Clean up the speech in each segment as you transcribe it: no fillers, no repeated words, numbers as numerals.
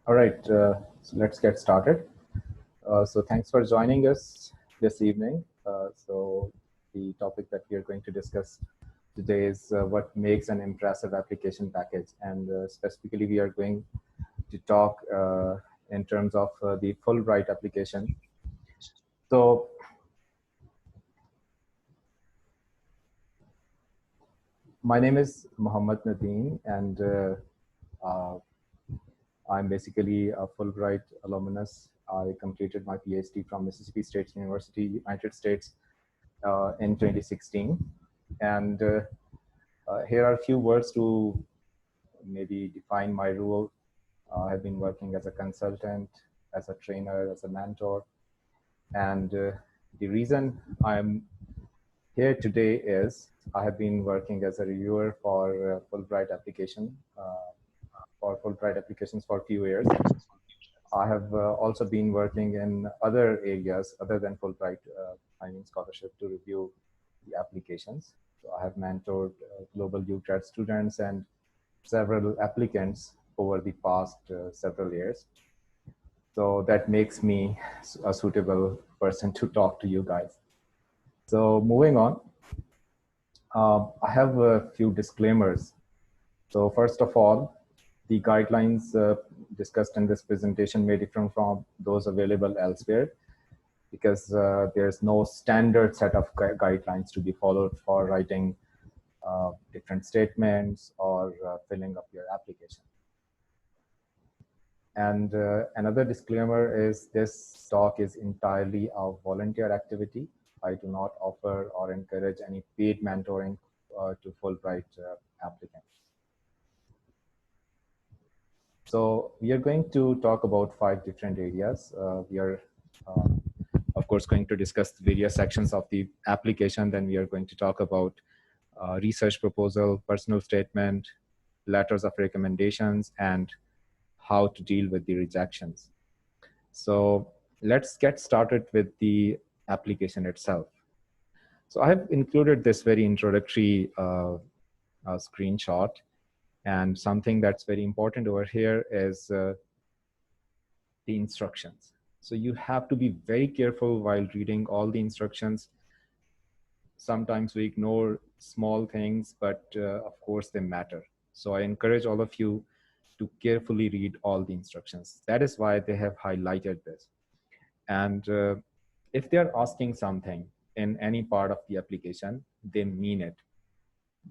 All right, so let's get started. So thanks for joining us this evening. So the topic that we are going to discuss today is what makes an impressive application package. And specifically, we are going to talk in terms of the Fulbright application. So my name is Muhammad Nadeem, and uh, I'm basically a Fulbright alumnus. I completed my PhD from Mississippi State University, United States, in 2016. And here are a few words to maybe define my role. I've been working as a consultant, as a trainer, as a mentor. And the reason I'm here today is I have been working as a reviewer for Fulbright application, for Fulbright applications for a few years. I have also been working in other areas other than Fulbright finding scholarship to review the applications. So I have mentored global UCAT students and several applicants over the past several years. So that makes me a suitable person to talk to you guys. So moving on, I have a few disclaimers. So first of all, the guidelines discussed in this presentation may differ from those available elsewhere because there's no standard set of guidelines to be followed for writing different statements or filling up your application. And another disclaimer is this talk is entirely a volunteer activity. I do not offer or encourage any paid mentoring to Fulbright applicants. So we are going to talk about 5 different areas. We are, of course, going to discuss various sections of the application. Then we are going to talk about research proposal, personal statement, letters of recommendations, and how to deal with the rejections. So let's get started with the application itself. So I have included this very introductory screenshot, and something that's very important over here is the instructions. So you have to be very careful while reading all the instructions. Sometimes we ignore small things, but of course they matter. So I encourage all of you to carefully read all the instructions. That is why they have highlighted this. And if they're asking something in any part of the application, they mean it.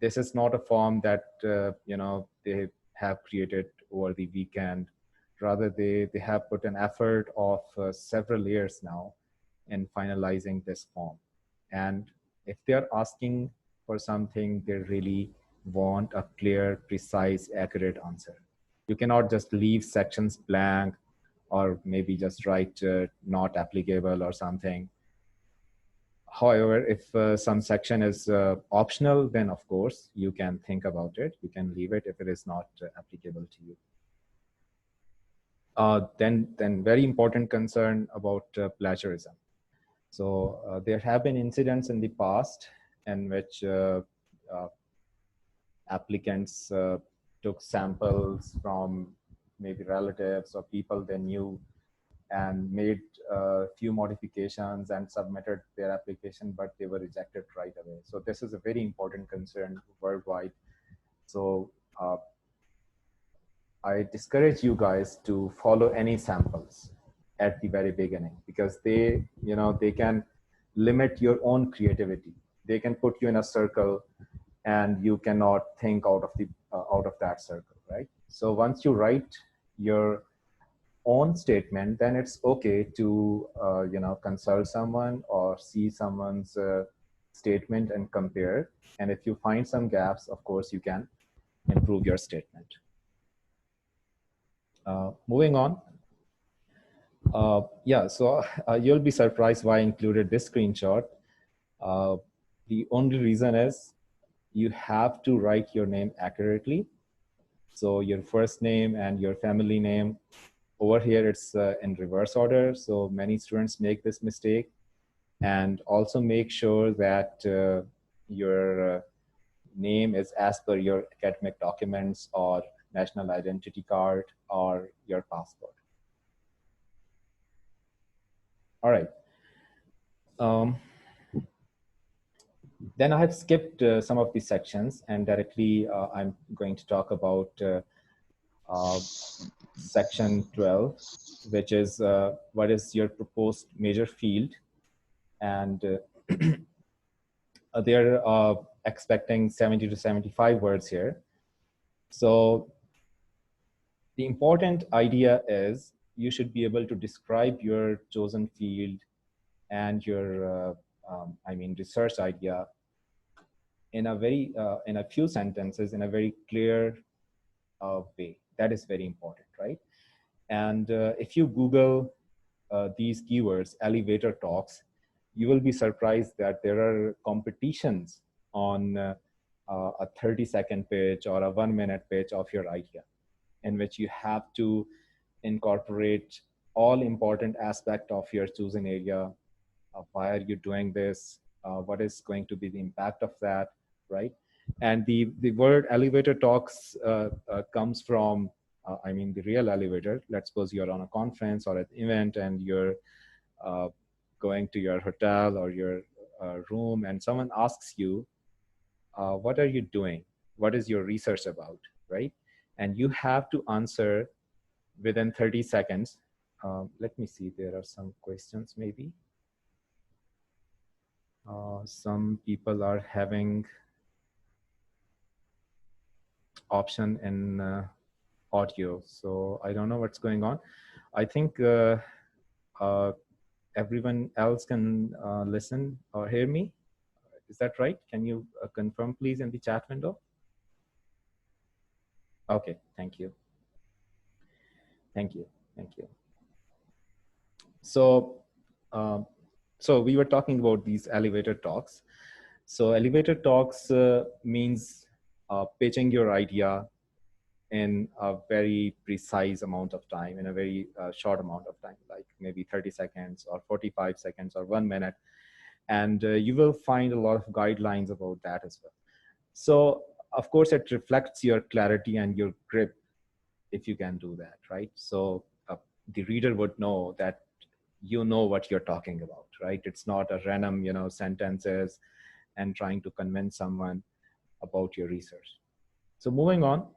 This is not a form that they have created over the weekend. Rather, they have put an effort of several years now in finalizing this form. And if they're asking for something, they really want a clear, precise, accurate answer. You cannot just leave sections blank or maybe just write not applicable or something. However, if some section is optional, then of course you can think about it. You can leave it if it is not applicable to you. Then very important concern about plagiarism. So there have been incidents in the past in which applicants took samples from maybe relatives or people they knew and made a few modifications and submitted their application, but they were rejected right away. So this is a very important concern worldwide. So I discourage you guys to follow any samples at the very beginning because they can limit your own creativity. They can put you in a circle and you cannot think out of that circle, right? So once you write your own statement, then it's okay to consult someone or see someone's statement and compare. And if you find some gaps, of course, you can improve your statement. Moving on. Yeah, so you'll be surprised why I included this screenshot. The only reason is you have to write your name accurately. So your first name and your family name. Over here, it's in reverse order. So many students make this mistake. And also make sure that your name is as per your academic documents or national identity card, or your passport. All right. Um, then I have skipped some of these sections, and directly I'm going to talk about uh, section 12, which is what is your proposed major field. And they're expecting 70 to 75 words here. So the important idea is you should be able to describe your chosen field and your, research idea in a few sentences, in a very clear way. That is very important, right? And if you Google these keywords, elevator talks, you will be surprised that there are competitions on a 30-second pitch or a 1-minute pitch of your idea, in which you have to incorporate all important aspect of your chosen area. Why are you doing this? What is going to be the impact of that, right? And the word elevator talks comes from, the real elevator. Let's suppose you're on a conference or an event and you're uh, going to your hotel or your room, and someone asks you, what are you doing? What is your research about, right? And you have to answer within 30 seconds. Let me see, there are some questions maybe. Some people are having option in audio, so I don't know what's going on. I think everyone else can listen or hear me. Is that right? Can you confirm please in the chat window? Okay, thank you. Thank you. Thank you. So, so we were talking about these elevator talks. So elevator talks means pitching your idea in a very precise amount of time, in a very short amount of time, like maybe 30 seconds or 45 seconds or 1 minute. And you will find a lot of guidelines about that as well. So of course it reflects your clarity and your grip if you can do that, right? So the reader would know that you know what you're talking about, right? It's not a random, sentences and trying to convince someone about your research. So moving on,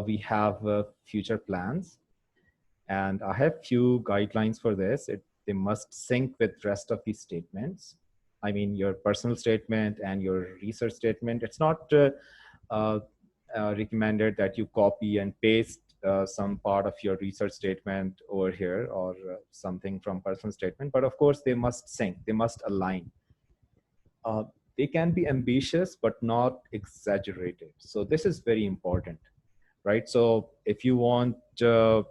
we have future plans, and I have few guidelines for this. They must sync with rest of these statements. I mean, your personal statement and your research statement. It's not uh, recommended that you copy and paste some part of your research statement over here or something from personal statement, but of course they must sync, they must align. Uh, they can be ambitious, but not exaggerated. So this is very important, right? So if you want to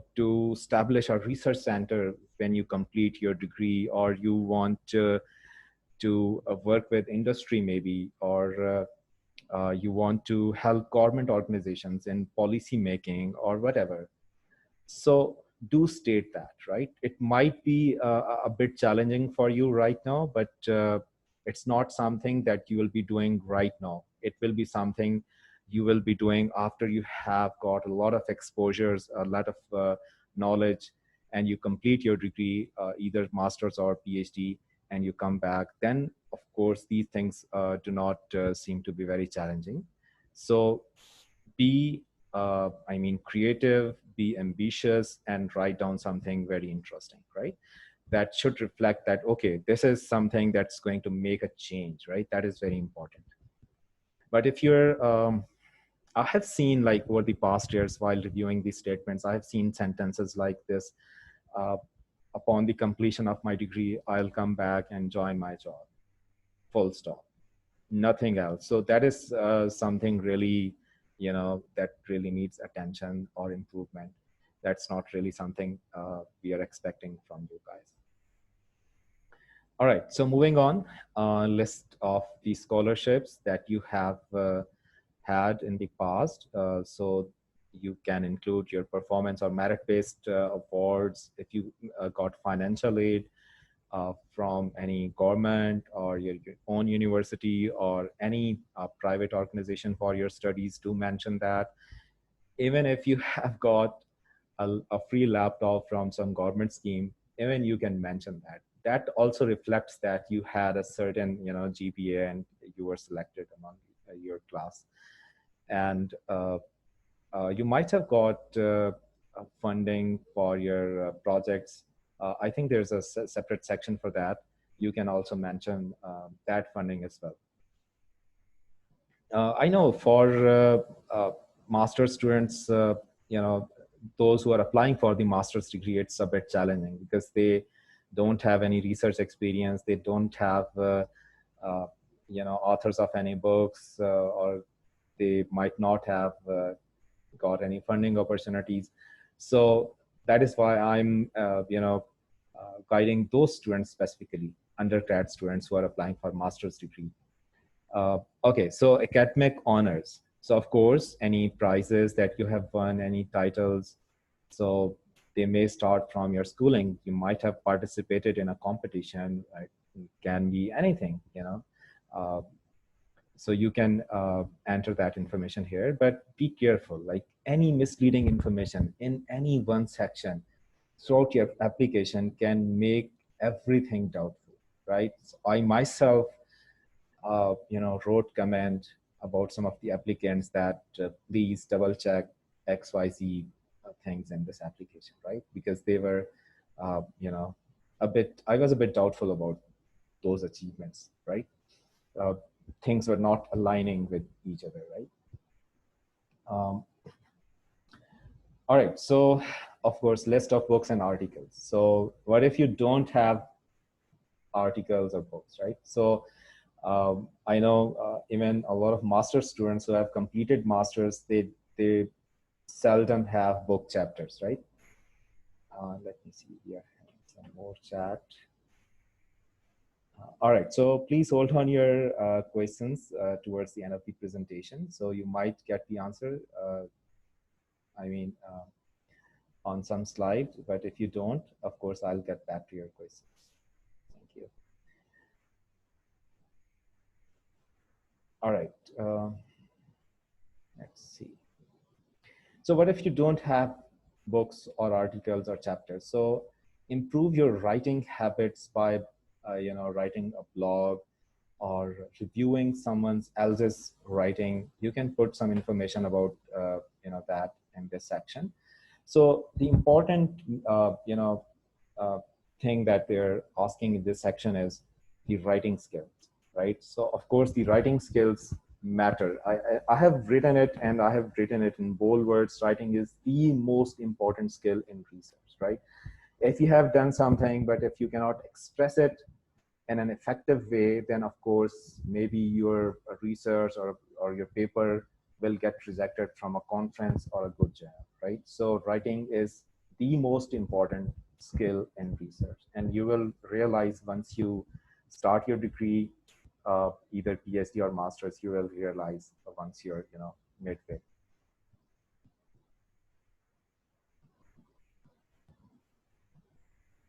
establish a research center when you complete your degree, or you want to work with industry maybe, or you want to help government organizations in policy making or whatever. So do state that, right? It might be a bit challenging for you right now, but it's not something that you will be doing right now. It will be something you will be doing after you have got a lot of exposures, a lot of knowledge, and you complete your degree, either master's or PhD, and you come back. Then, of course, these things do not seem to be very challenging. So be creative, be ambitious, and write down something very interesting, right? That should reflect that, okay, this is something that's going to make a change, right? That is very important. But if you're, I have seen, like, over the past years while reviewing these statements, I have seen sentences like this: upon the completion of my degree, I'll come back and join my job, full stop, nothing else. So that is something really, that really needs attention or improvement. That's not really something we are expecting from you guys. All right, so moving on, list of the scholarships that you have had in the past. So you can include your performance or merit-based awards. If you got financial aid from any government or your own university or any private organization for your studies, do mention that. even if you have got a free laptop from some government scheme, even you can mention that. That also reflects that you had a certain, GPA and you were selected among your class. And you might have got funding for your projects. I think there's a separate section for that. You can also mention that funding as well. I know for master's students, you know, those who are applying for the master's degree, it's a bit challenging because they don't have any research experience. They don't have, uh, authors of any books, or they might not have got any funding opportunities. So that is why I'm, guiding those students specifically, undergrad students who are applying for master's degree. Okay, so academic honors. So of course, any prizes that you have won, any titles, so they may start from your schooling. You might have participated in a competition. Right? It can be anything, Uh, so you can enter that information here, but be careful. Like any misleading information in any one section throughout your application can make everything doubtful, right? So I myself wrote comment about some of the applicants that please double check XYZ things in this application, right? Because they were, I was a bit doubtful about those achievements, right? Uh, things were not aligning with each other, right? Um, all right, so of course, list of books and articles. So what if you don't have articles or books, right? So I know even a lot of master's students who have completed masters, they seldom have book chapters, right? Let me see here, some more chat. All right, so please hold on your questions towards the end of the presentation. So you might get the answer, I mean, on some slide, but if you don't, of course, I'll get back to your questions. Thank you. All right, let's see. So what if you don't have books or articles or chapters? So improve your writing habits by, writing a blog or reviewing someone else's writing. You can put some information about, that in this section. So the important, uh, thing that they're asking in this section is the writing skills, right? So of course the writing skills matter. I have written it, and I have written it in bold words. Writing is the most important skill in research, right? If you have done something, but if you cannot express it in an effective way, then of course maybe your research or your paper will get rejected from a conference or a good journal, right? So writing is the most important skill in research, and you will realize once you start your degree, either PhD or master's, you will realize once you're midway.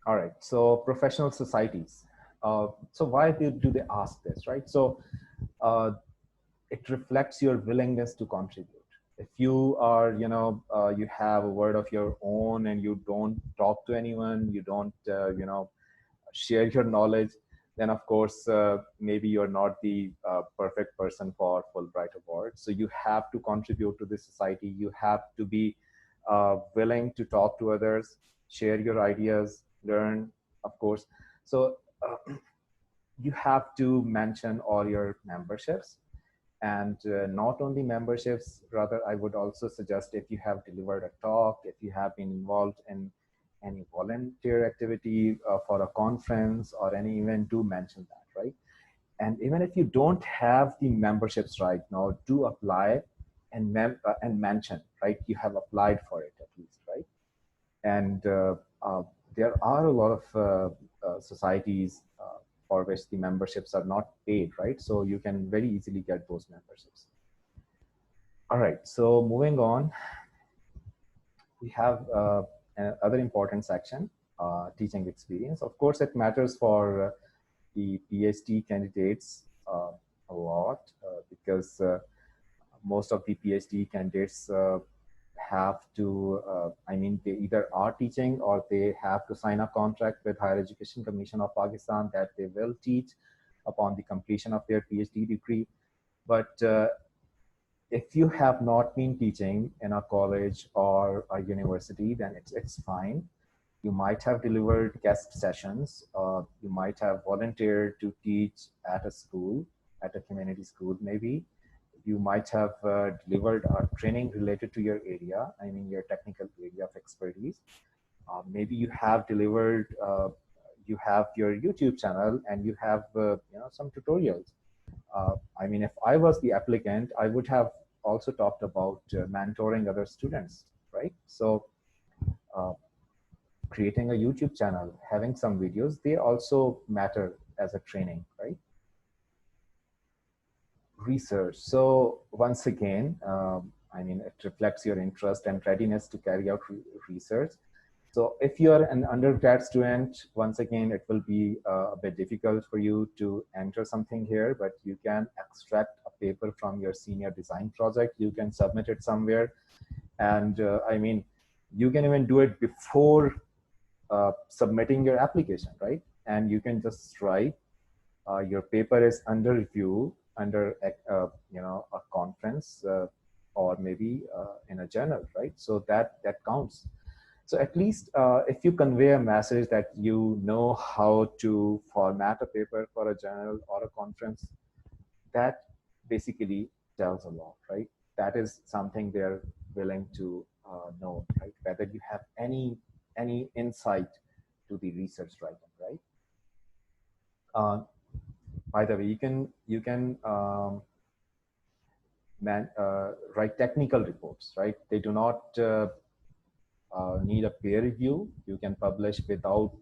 All right, so professional societies. So why do they ask this, right? So uh, it reflects your willingness to contribute. If you are, you have a word of your own and you don't talk to anyone, you don't, share your knowledge, then of course, maybe you're not the perfect person for Fulbright Award. So you have to contribute to the society. You have to be willing to talk to others, share your ideas, learn, of course. So you have to mention all your memberships, and not only memberships, rather I would also suggest, if you have delivered a talk, if you have been involved in any volunteer activity for a conference or any event, do mention that, right? And even if you don't have the memberships right now, do apply and mention, right? You have applied for it at least, right? And there are a lot of societies for which the memberships are not paid, right? So you can very easily get those memberships. All right, so moving on, we have another important section, teaching experience. Of course, it matters for the PhD candidates a lot because most of the PhD candidates have to, I mean, they either are teaching or they have to sign a contract with Higher Education Commission of Pakistan that they will teach upon the completion of their PhD degree. But if you have not been teaching in a college or a university, then it's fine. You might have delivered guest sessions. You might have volunteered to teach at a school, at a community school maybe. You might have delivered a training related to your area, I mean your technical area of expertise. Maybe you have delivered, you have your YouTube channel and you have some tutorials. I mean, if I was the applicant, I would have also talked about mentoring other students, right? So uh, creating a YouTube channel, having some videos, they also matter as a training, right? Research. So once again, I mean, it reflects your interest and readiness to carry out research. So if you're an undergrad student, once again, it will be a bit difficult for you to enter something here, but you can extract a paper from your senior design project. You can submit it somewhere. And I mean, you can even do it before submitting your application, right? And you can just write, your paper is under review under a conference or maybe in a journal, right? So that counts. So at least if you convey a message that you know how to format a paper for a journal or a conference, that basically tells a lot, right? That is something they're willing to know, right? Whether you have any insight to the research writing, right? By the way, you can write technical reports, right? They do not need a peer review. You can publish without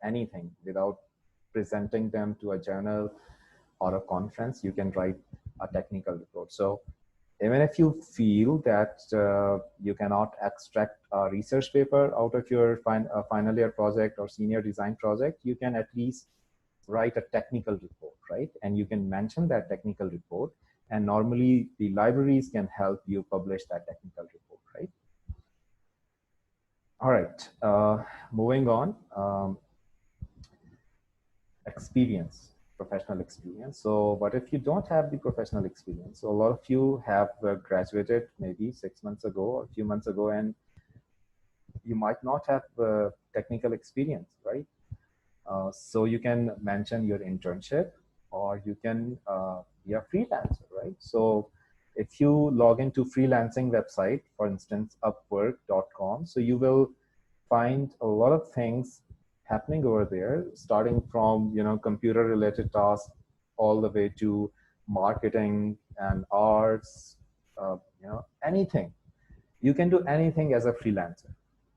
anything, without presenting them to a journal or a conference. You can write a technical report. So even if you feel that you cannot extract a research paper out of your final year project or senior design project, you can at least write a technical report, right? And you can mention that technical report, and normally the libraries can help you publish that technical report, right? All right, moving on. Experience, professional experience. So what if you don't have the professional experience? So a lot of you have graduated maybe 6 months ago or a few months ago, and you might not have technical experience, right? So you can mention your internship, or you can be a freelancer, right? So if you log into freelancing website, for instance, upwork.com, so you will find a lot of things happening over there, starting from computer related tasks all the way to marketing and arts, anything. You can do anything as a freelancer,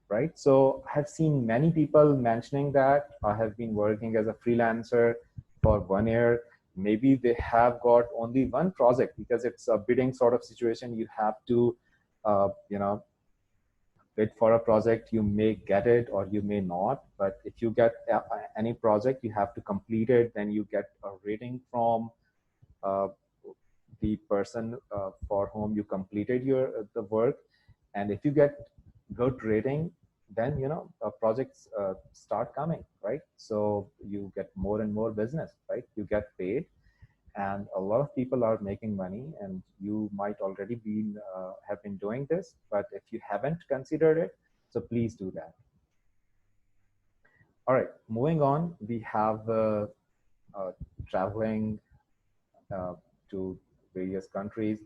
right? So I've seen many people mentioning that I have been working as a freelancer for 1 year. Maybe they have got only one project because it's a bidding sort of situation. You have to, bid for a project. You may get it or you may not. But if you get any project, you have to complete it. Then you get a rating from uh, the person for whom you completed the work. And if you get good rating, then projects start coming, right? So you get more and more business, right? You get paid, and a lot of people are making money, and you might already have been doing this, but if you haven't considered it, so please do that. All right, moving on, we have traveling to various countries.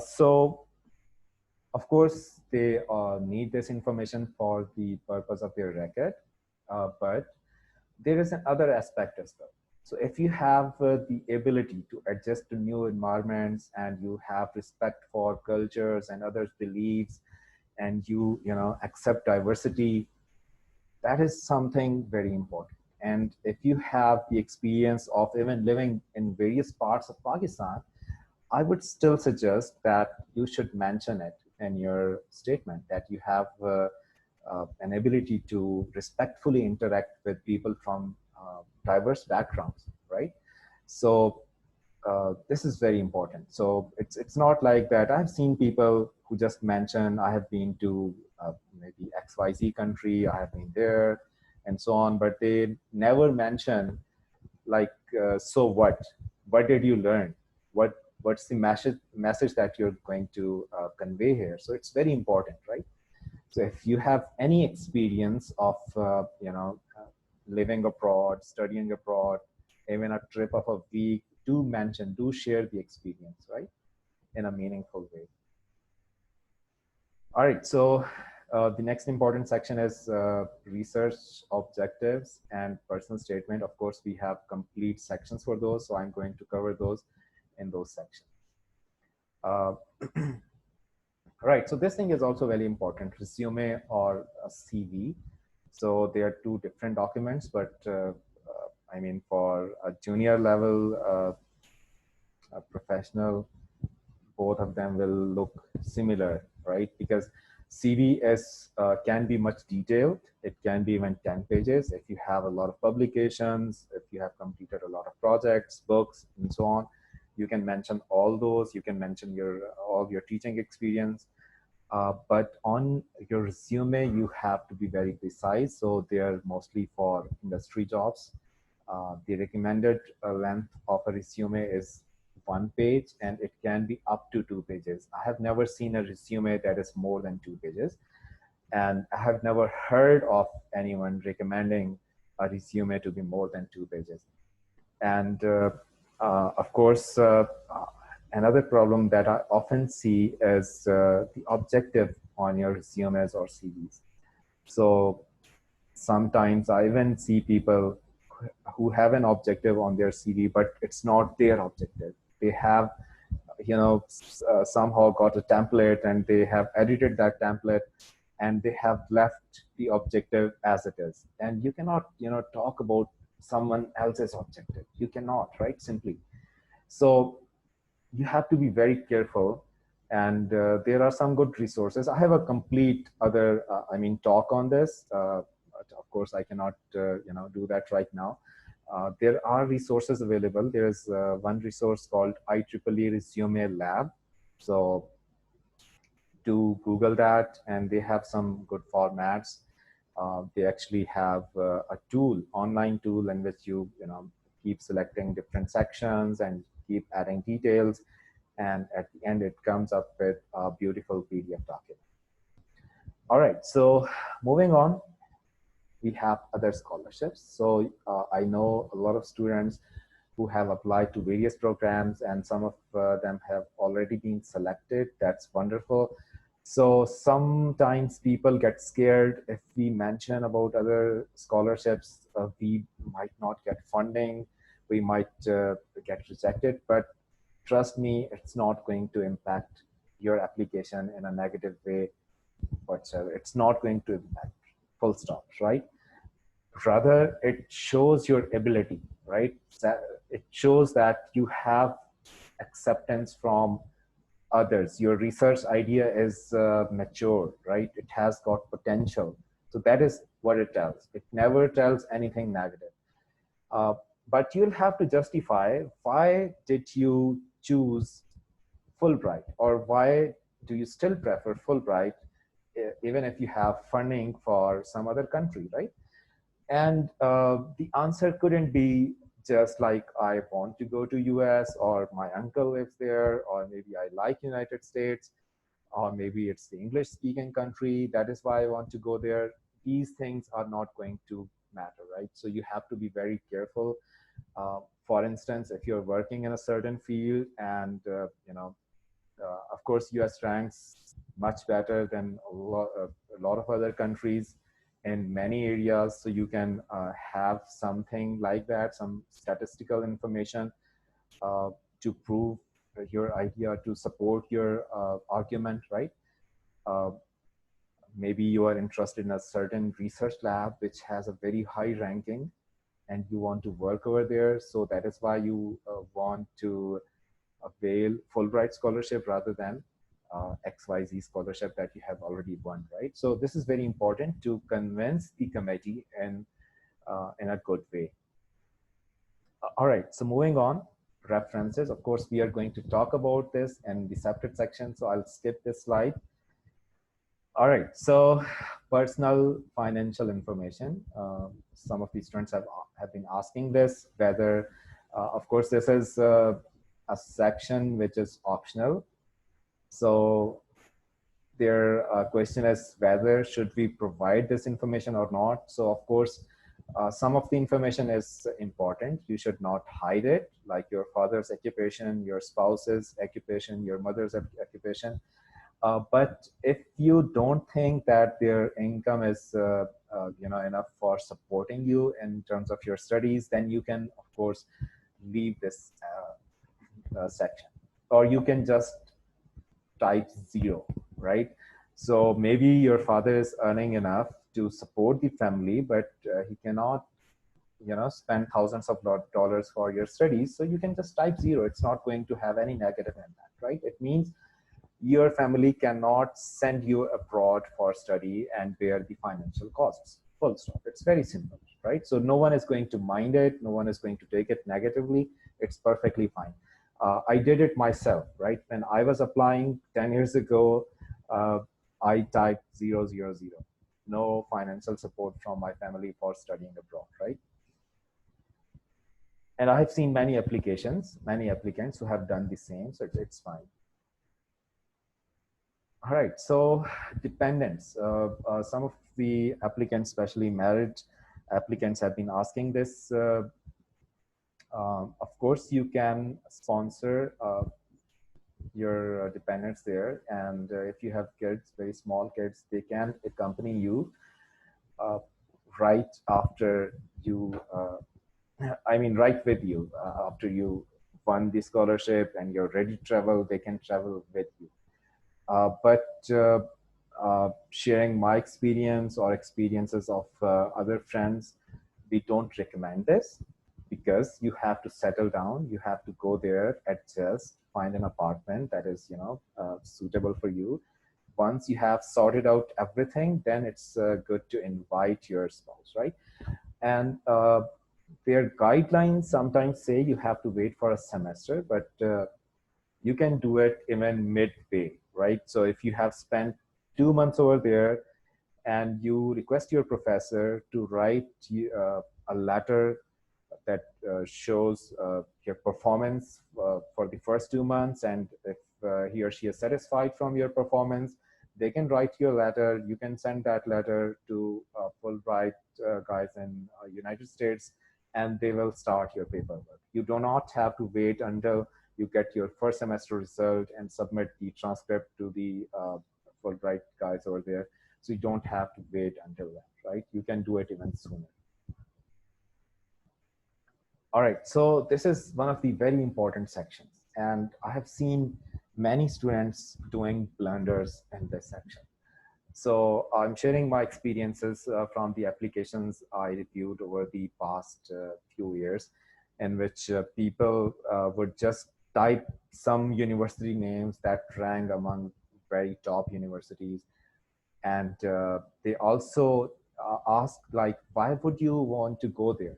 So of course, they need this information for the purpose of their record, but there is another aspect as well. So if you have the ability to adjust to new environments, and you have respect for cultures and others' beliefs, and you accept diversity, that is something very important. And if you have the experience of even living in various parts of Pakistan, I would still suggest that you should mention it in your statement, that you have an ability to respectfully interact with people from diverse backgrounds, right? So this is very important. So it's not like that. I've seen people who just mention I have been to maybe XYZ country, I have been there, and so on, but they never mention like so what did you learn, what what's the message that you're going to convey here. So it's very important, right? So if you have any experience of living abroad, studying abroad, even a trip of a week, do mention, do share the experience, right, in a meaningful way. All right, so the next important section is research objectives and personal statement. Of course, we have complete sections for those, so I'm going to cover those in those sections. Uh, right, so this thing is also very important, resume or a CV. So they are two different documents, but I mean, for a junior level a professional, both of them will look similar, right? Because CV is can be much detailed. It can be even 10 pages. If you have a lot of publications, if you have completed a lot of projects, books, and so on, you can mention all those. You can mention all your teaching experience. But on your resume, you have to be very precise. So they are mostly for industry jobs. The recommended length of a resume is 1 page, and it can be up to 2 pages. I have never seen a resume that is more than 2 pages. And I have never heard of anyone recommending a resume to be more than 2 pages. And of course, another problem that I often see is the objective on your resumes or CVs. So sometimes I even see people who have an objective on their CV, but it's not their objective. They have, somehow got a template and they have edited that template and they have left the objective as it is. And you cannot, talk about someone else's objective. You cannot, right? Simply. So you have to be very careful. And there are some good resources. I have a complete other, talk on this. Of course, I cannot, do that right now. There are resources available. There's one resource called IEEE Resume Lab. So do Google that, and they have some good formats. They actually have a tool, online tool, in which you keep selecting different sections and keep adding details, and at the end it comes up with a beautiful PDF document. All right, so moving on, we have other scholarships. So I know a lot of students who have applied to various programs, and some of them have already been selected. That's wonderful. So sometimes people get scared if we mention about other scholarships, we might not get funding, we might get rejected, but trust me, it's not going to impact your application in a negative way whatsoever. It's not going to impact, full stop, right? Rather, it shows your ability, right? It shows that you have acceptance from others. Your research idea is mature, right? It has got potential. So that is what it tells. It never tells anything negative. Uh, but you'll have to justify, why did you choose Fulbright, or why do you still prefer Fulbright even if you have funding for some other country, right? And the answer couldn't be just like, I want to go to US, or my uncle lives there, or maybe I like United States, or maybe it's the English speaking country, that is why I want to go there. These things are not going to matter, right? So you have to be very careful. For instance, if you're working in a certain field, and of course, US ranks much better than a lot of other countries in many areas. So you can have something like that, some statistical information to prove your idea, to support your argument, right? Uh, Maybe you are interested in a certain research lab which has a very high ranking, and you want to work over there. So that is why you want to avail Fulbright scholarship rather than XYZ scholarship that you have already won, right? So this is very important to convince the committee in a good way. All right, so moving on, references. Of course, we are going to talk about this in the separate section, so I'll skip this slide. All right, so personal financial information. Some of the students have been asking this, whether, of course, this is a section which is optional. So their question is whether should we provide this information or not. So of course, some of the information is important. You should not hide it, like your father's occupation, your spouse's occupation, your mother's occupation. But if you don't think that their income is enough for supporting you in terms of your studies, then you can, of course, leave this section, or you can just type 0, right? So maybe your father is earning enough to support the family, but he cannot spend thousands of dollars for your studies. So you can just type 0. It's not going to have any negative impact, right? It means your family cannot send you abroad for study and bear the financial costs. Full stop. It's very simple, right? So no one is going to mind it. No one is going to take it negatively. It's perfectly fine. I did it myself, right? When I was applying 10 years ago, I typed 000. No financial support from my family for studying abroad, right? And I have seen many applicants who have done the same, so it's fine. All right, so dependents. Some of the applicants, especially married applicants, have been asking this. Of course, you can sponsor your dependents there, and if you have kids, very small kids, they can accompany you right after you, right with you. After you won the scholarship and you're ready to travel, they can travel with you. But sharing my experience or experiences of other friends, we don't recommend this, because you have to settle down, you have to go there, adjust, find an apartment that is suitable for you. Once you have sorted out everything, then it's good to invite your spouse, right? And their guidelines sometimes say you have to wait for a semester, but you can do it even midway, right? So if you have spent 2 months over there and you request your professor to write a letter that shows your performance for the first 2 months, and if he or she is satisfied from your performance, they can write you a letter. You can send that letter to Fulbright guys in United States, and they will start your paperwork. You do not have to wait until you get your first semester result and submit the transcript to the Fulbright guys over there. So you don't have to wait until that, right? You can do it even sooner. All right, so this is one of the very important sections, and I have seen many students doing blunders in this section. So I'm sharing my experiences from the applications I reviewed over the past few years, in which people would just type some university names that rank among very top universities. And they also ask, like, why would you want to go there?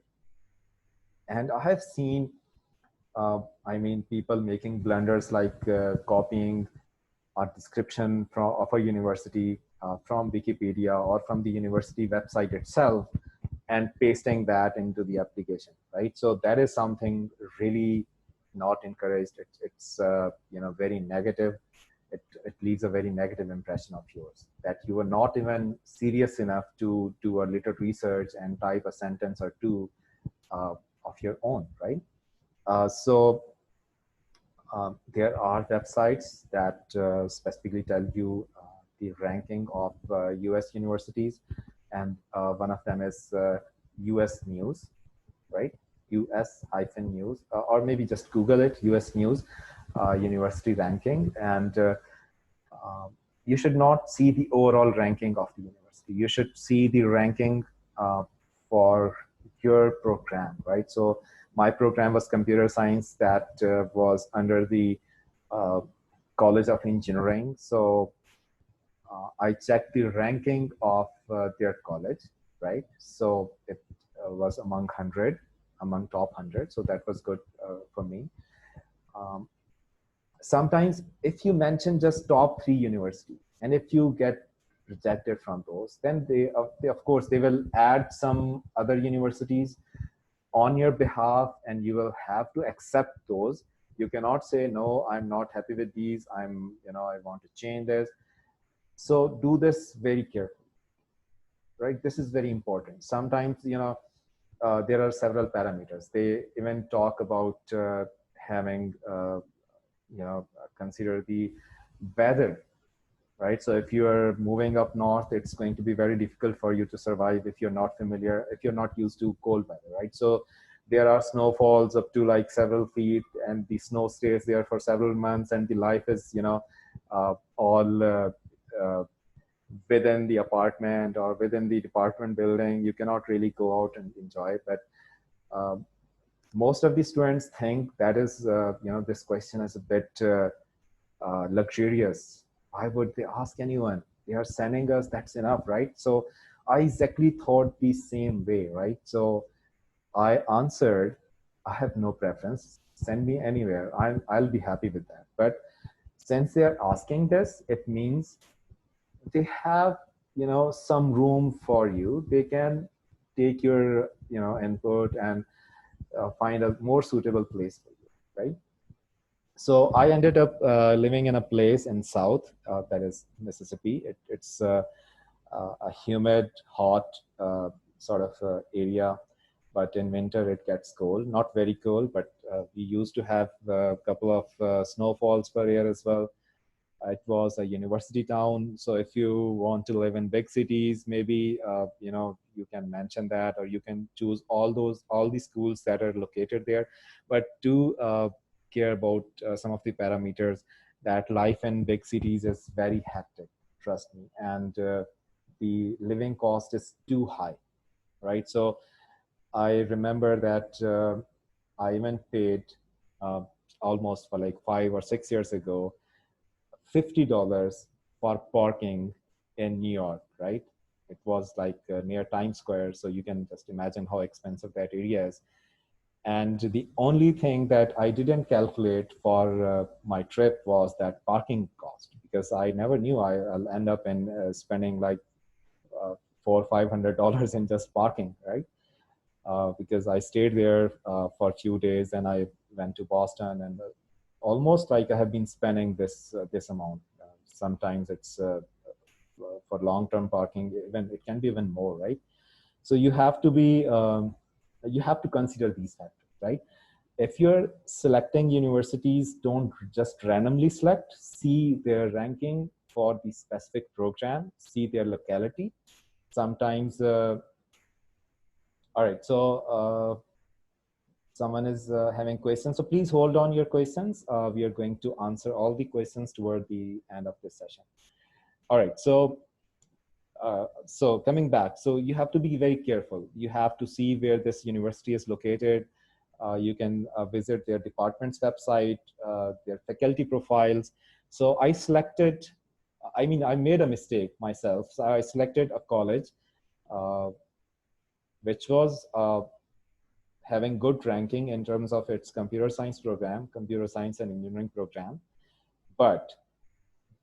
And I have seen, people making blunders like copying a description of a university from Wikipedia or from the university website itself and pasting that into the application, right? So that is something really not encouraged. It's very negative. It leaves a very negative impression of yours, that you are not even serious enough to do a little research and type a sentence or two of your own, right? There are websites that specifically tell you the ranking of US universities, and one of them is US News, right? US-News, or maybe just Google it, US News, university ranking. And you should not see the overall ranking of the university. You should see the ranking for your program, right? So my program was computer science, that was under the College of Engineering. So I checked the ranking of their college, right? So it was among top 100. So that was good for me. Sometimes if you mention just top 3 universities, and if you get rejected from those, then they of course they will add some other universities on your behalf, and you will have to accept those. You cannot say no, I'm not happy with these, I want to change this. So do this very carefully, right? This is very important. Sometimes there are several parameters. They even talk about having consider the weather, right? So if you are moving up north, it's going to be very difficult for you to survive if you're not familiar, if you're not used to cold weather, right? So there are snowfalls up to like several feet, and the snow stays there for several months, and the life is all within the apartment or within the department building. You cannot really go out and enjoy it. But um, most of the students think that is this question is a bit luxurious. Why would they ask anyone? They are sending us, that's enough, right? So I exactly thought the same way, right? So I answered, I have no preference, send me anywhere, I'll be happy with that. But since they're asking this, it means they have some room for you. They can take your input and find a more suitable place for you, right? So I ended up living in a place in South, that is Mississippi. It's a humid, hot sort of area, but in winter it gets cold. Not very cold, but we used to have a couple of snowfalls per year as well. It was a university town, so if you want to live in big cities, maybe you can mention that, or you can choose all the schools that are located there. But do care about some of the parameters, that life in big cities is very hectic, trust me, and the living cost is too high, right? So I remember that I even paid uh, almost for like 5 or 6 years ago $50 for parking in New York, right? It was like near Times Square, so you can just imagine how expensive that area is. And the only thing that I didn't calculate for my trip was that parking cost, because I never knew I'll end up in spending like $400-500 in just parking, right? Because I stayed there for a few days, and I went to Boston, and almost like I have been spending this amount. Sometimes it's for long-term parking, even it can be even more, right? So you have to consider these factors, right? If you're selecting universities, don't just randomly select. See their ranking for the specific program. See their locality. Sometimes, all right. So someone is having questions, so please hold on your questions. We are going to answer all the questions toward the end of this session. All right. So coming back, so you have to be very careful. You have to see where this university is located. You can visit their department's website, their faculty profiles. So I made a mistake myself. So I selected a college uh, which was having good ranking in terms of its computer science program, computer science and engineering program, but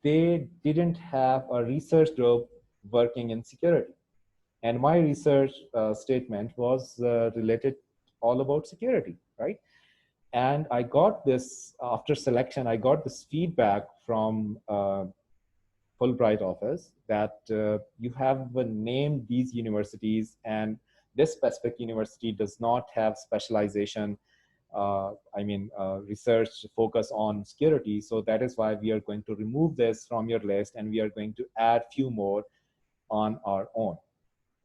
they didn't have a research group working in security. And my research statement was related all about security, right? And I got this, after selection, I got this feedback from Fulbright office that you have named these universities, and this specific university does not have specialization, research focus on security. So that is why we are going to remove this from your list, and we are going to add few more on our own.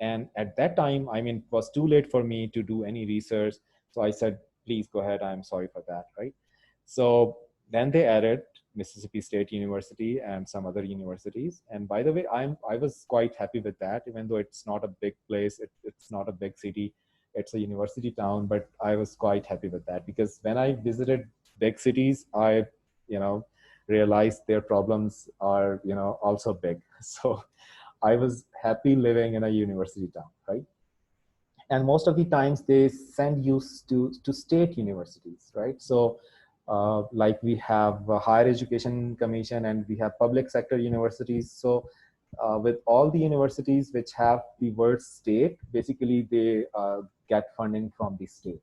And at that time, it was too late for me to do any research. So I said, please go ahead. I'm sorry for that, right? So then they added Mississippi State University and some other universities. And by the way, I was quite happy with that, even though it's not a big place, it's not a big city, it's a university town, but I was quite happy with that, because when I visited big cities, I, realized their problems are, also big. So I was happy living in a university town, right? And most of the times they send you to state universities, right? So Like we have a higher education commission and we have public sector universities. So with all the universities which have the word state, basically they get funding from the state,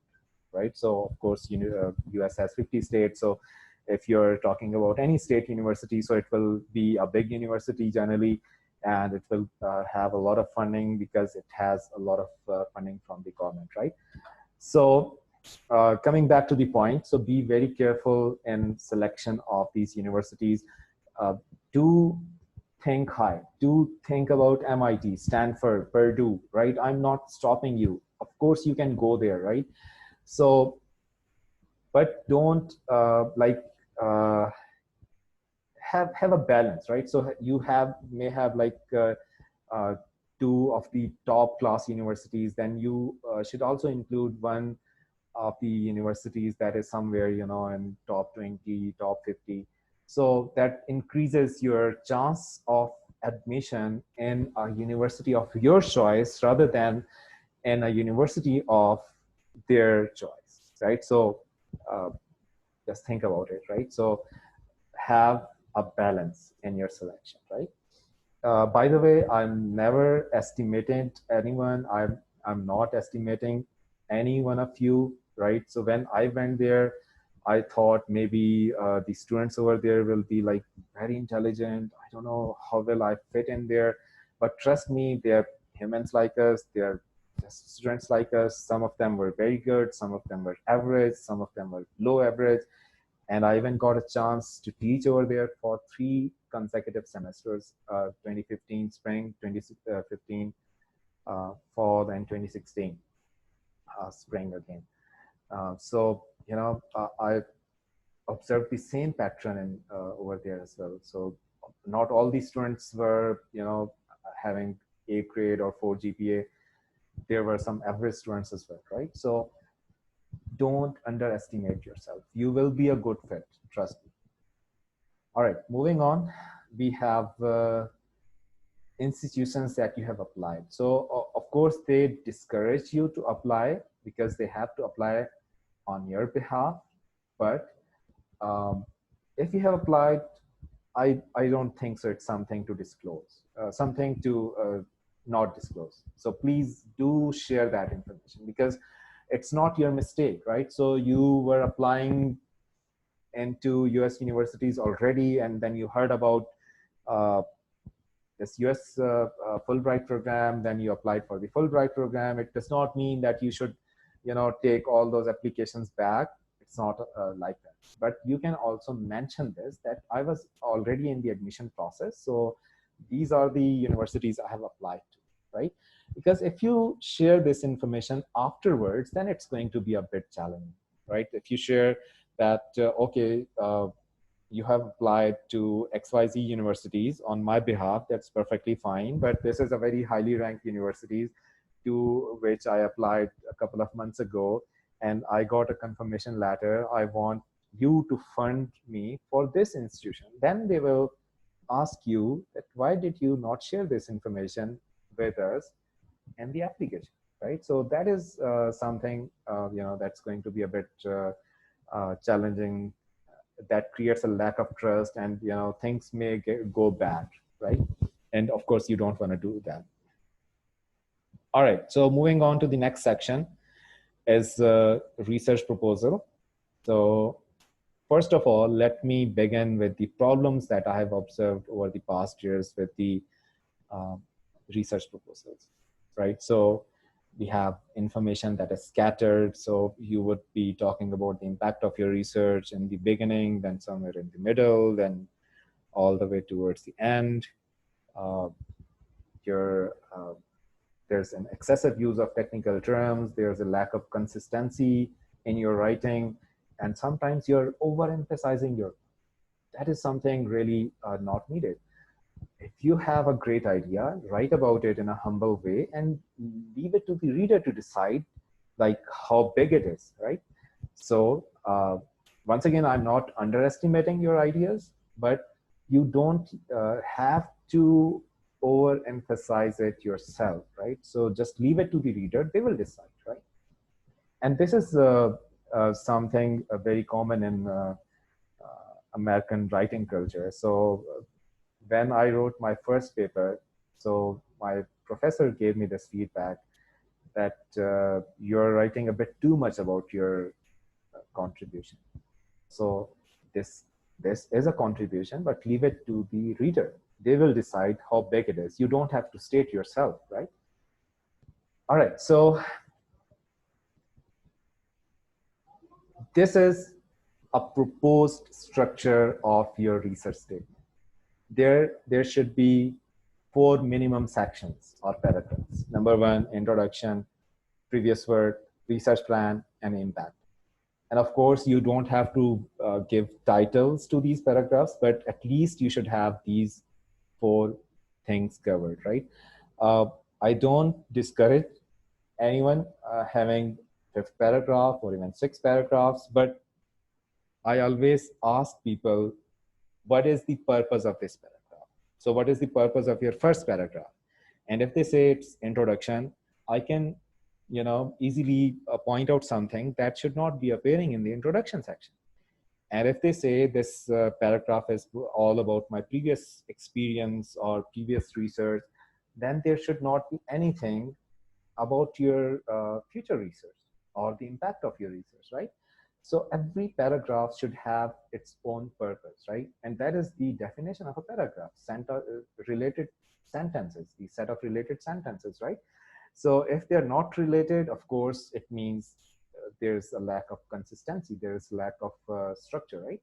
right? So of course, US has 50 states. So if you're talking about any state university, so it will be a big university generally, and it will have a lot of funding because it has a lot of funding from the government, right? So coming back to the point, so be very careful in selection of these universities. Uh, do think high. Do think about MIT, Stanford, Purdue, right? I'm not stopping you. Of course, you can go there, right? So, but don't uh, have a balance, right? So you may have like uh, two of the top class universities. Then you should also include one of the universities that is somewhere, in top 20, top 50. So that increases your chance of admission in a university of your choice rather than in a university of their choice, right? So uh, just think about it, right? So have a balance in your selection, right? By the way, I'm never estimating anyone. I'm not estimating any one of you, right? So when I went there, I thought maybe the students over there will be like very intelligent. I don't know how will I fit in there, but trust me, they're humans like us. They're just students like us. Some of them were very good. Some of them were average. Some of them were low average, and I even got a chance to teach over there for 3 consecutive semesters, 2015 spring, 2015 fall, and 2016 spring again. So, I observed the same pattern over there as well. So not all the students were, having A grade or 4 GPA. There were some average students as well, right? So don't underestimate yourself. You will be a good fit, trust me. All right, moving on, we have institutions that you have applied. So of course they discourage you to apply because they have to apply on your behalf. But if you have applied, I don't think so. It's something to disclose, something to not disclose. So please do share that information because it's not your mistake, right? So you were applying into US universities already, and then you heard about uh, this US Fulbright program, then you applied for the Fulbright program. It does not mean that you should, take all those applications back. It's not like that. But you can also mention this, that I was already in the admission process. So these are the universities I have applied to, right? Because if you share this information afterwards, then it's going to be a bit challenging, right? If you share that, okay, you have applied to XYZ universities on my behalf, that's perfectly fine. But this is a very highly ranked university to which I applied a couple of months ago, and I got a confirmation letter. I want you to fund me for this institution. Then they will ask you that why did you not share this information with us in the application, right? So that is something that's going to be a bit challenging, that creates a lack of trust, and things may go bad, right? And of course you don't want to do that. All right, so moving on to the next section is research proposal. So first of all, let me begin with the problems that I have observed over the past years with the research proposals, right? So we have information that is scattered. So you would be talking about the impact of your research in the beginning, then somewhere in the middle, then all the way towards the end. Uh, there's an excessive use of technical terms. There's a lack of consistency in your writing, and sometimes you're overemphasizing your. That is something really not needed. If you have a great idea, write about it in a humble way and leave it to the reader to decide like how big it is, right? So once again, I'm not underestimating your ideas, but you don't have to overemphasize it yourself, right? So just leave it to the reader. They will decide, right? And this is something very common in American writing culture. So when I wrote my first paper, so my professor gave me this feedback that you're writing a bit too much about your contribution. So this this is a contribution, but leave it to the reader. They will decide how big it is. You don't have to state yourself, right? All right, so this is a proposed structure of your research statement. There should be 4 minimum sections or paragraphs. Number 1, introduction, previous work, research plan, and impact. And of course, you don't have to give titles to these paragraphs, but at least you should have these 4 things covered, right? Uh, I don't discourage anyone having 5th paragraph or even 6 paragraphs, but I always ask people, what is the purpose of this paragraph? So what is the purpose of your first paragraph? And if they say it's introduction, I can, easily point out something that should not be appearing in the introduction section. And if they say this paragraph is all about my previous experience or previous research, then there should not be anything about your future research or the impact of your research, right? So every paragraph should have its own purpose, right? And that is the definition of a paragraph, related sentences, the set of related sentences, right? So if they're not related, of course, it means there's a lack of consistency, there's lack of structure, right?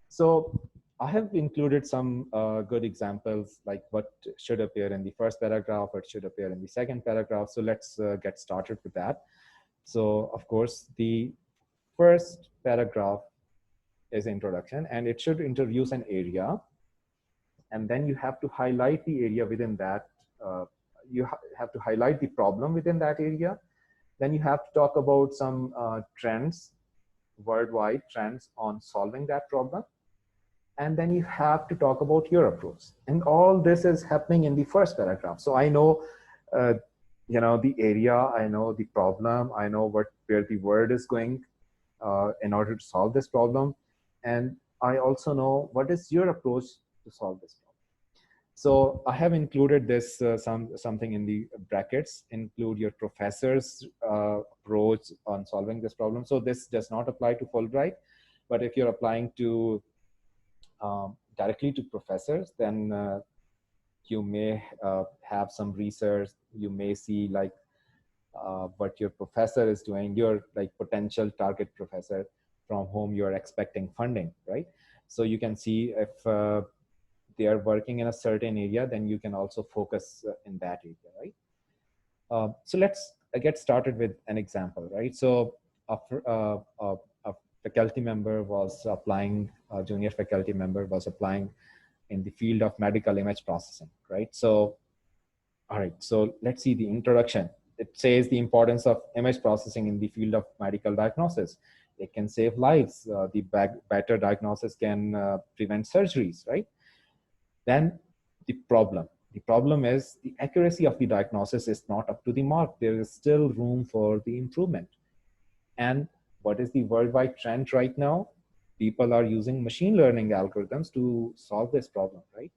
So I have included some good examples, like what should appear in the first paragraph, what should appear in the second paragraph. So let's get started with that. So of course, the first paragraph is introduction, and it should introduce an area. And then you have to highlight the area within that. Have to highlight the problem within that area. Then you have to talk about some trends, worldwide trends on solving that problem. And then you have to talk about your approach. And all this is happening in the first paragraph. So I know, the area, I know the problem, I know where the word is going in order to solve this problem. And I also know what is your approach to solve this problem. So I have included this something in the brackets, include your professor's approach on solving this problem. So this does not apply to Fulbright, but if you're applying to directly to professors, then you may have some research. You may see like what your professor is doing, your like potential target professor from whom you're expecting funding, right? So you can see if they are working in a certain area, then you can also focus in that area, right? So let's get started with an example, right? So a faculty member was applying, a junior faculty member was applying in the field of medical image processing, right? So, all right, so let's see the introduction. It says the importance of image processing in the field of medical diagnosis. It can save lives. The better diagnosis can prevent surgeries, right? Then the problem. The problem is the accuracy of the diagnosis is not up to the mark. There is still room for the improvement. And what is the worldwide trend right now? People are using machine learning algorithms to solve this problem, right?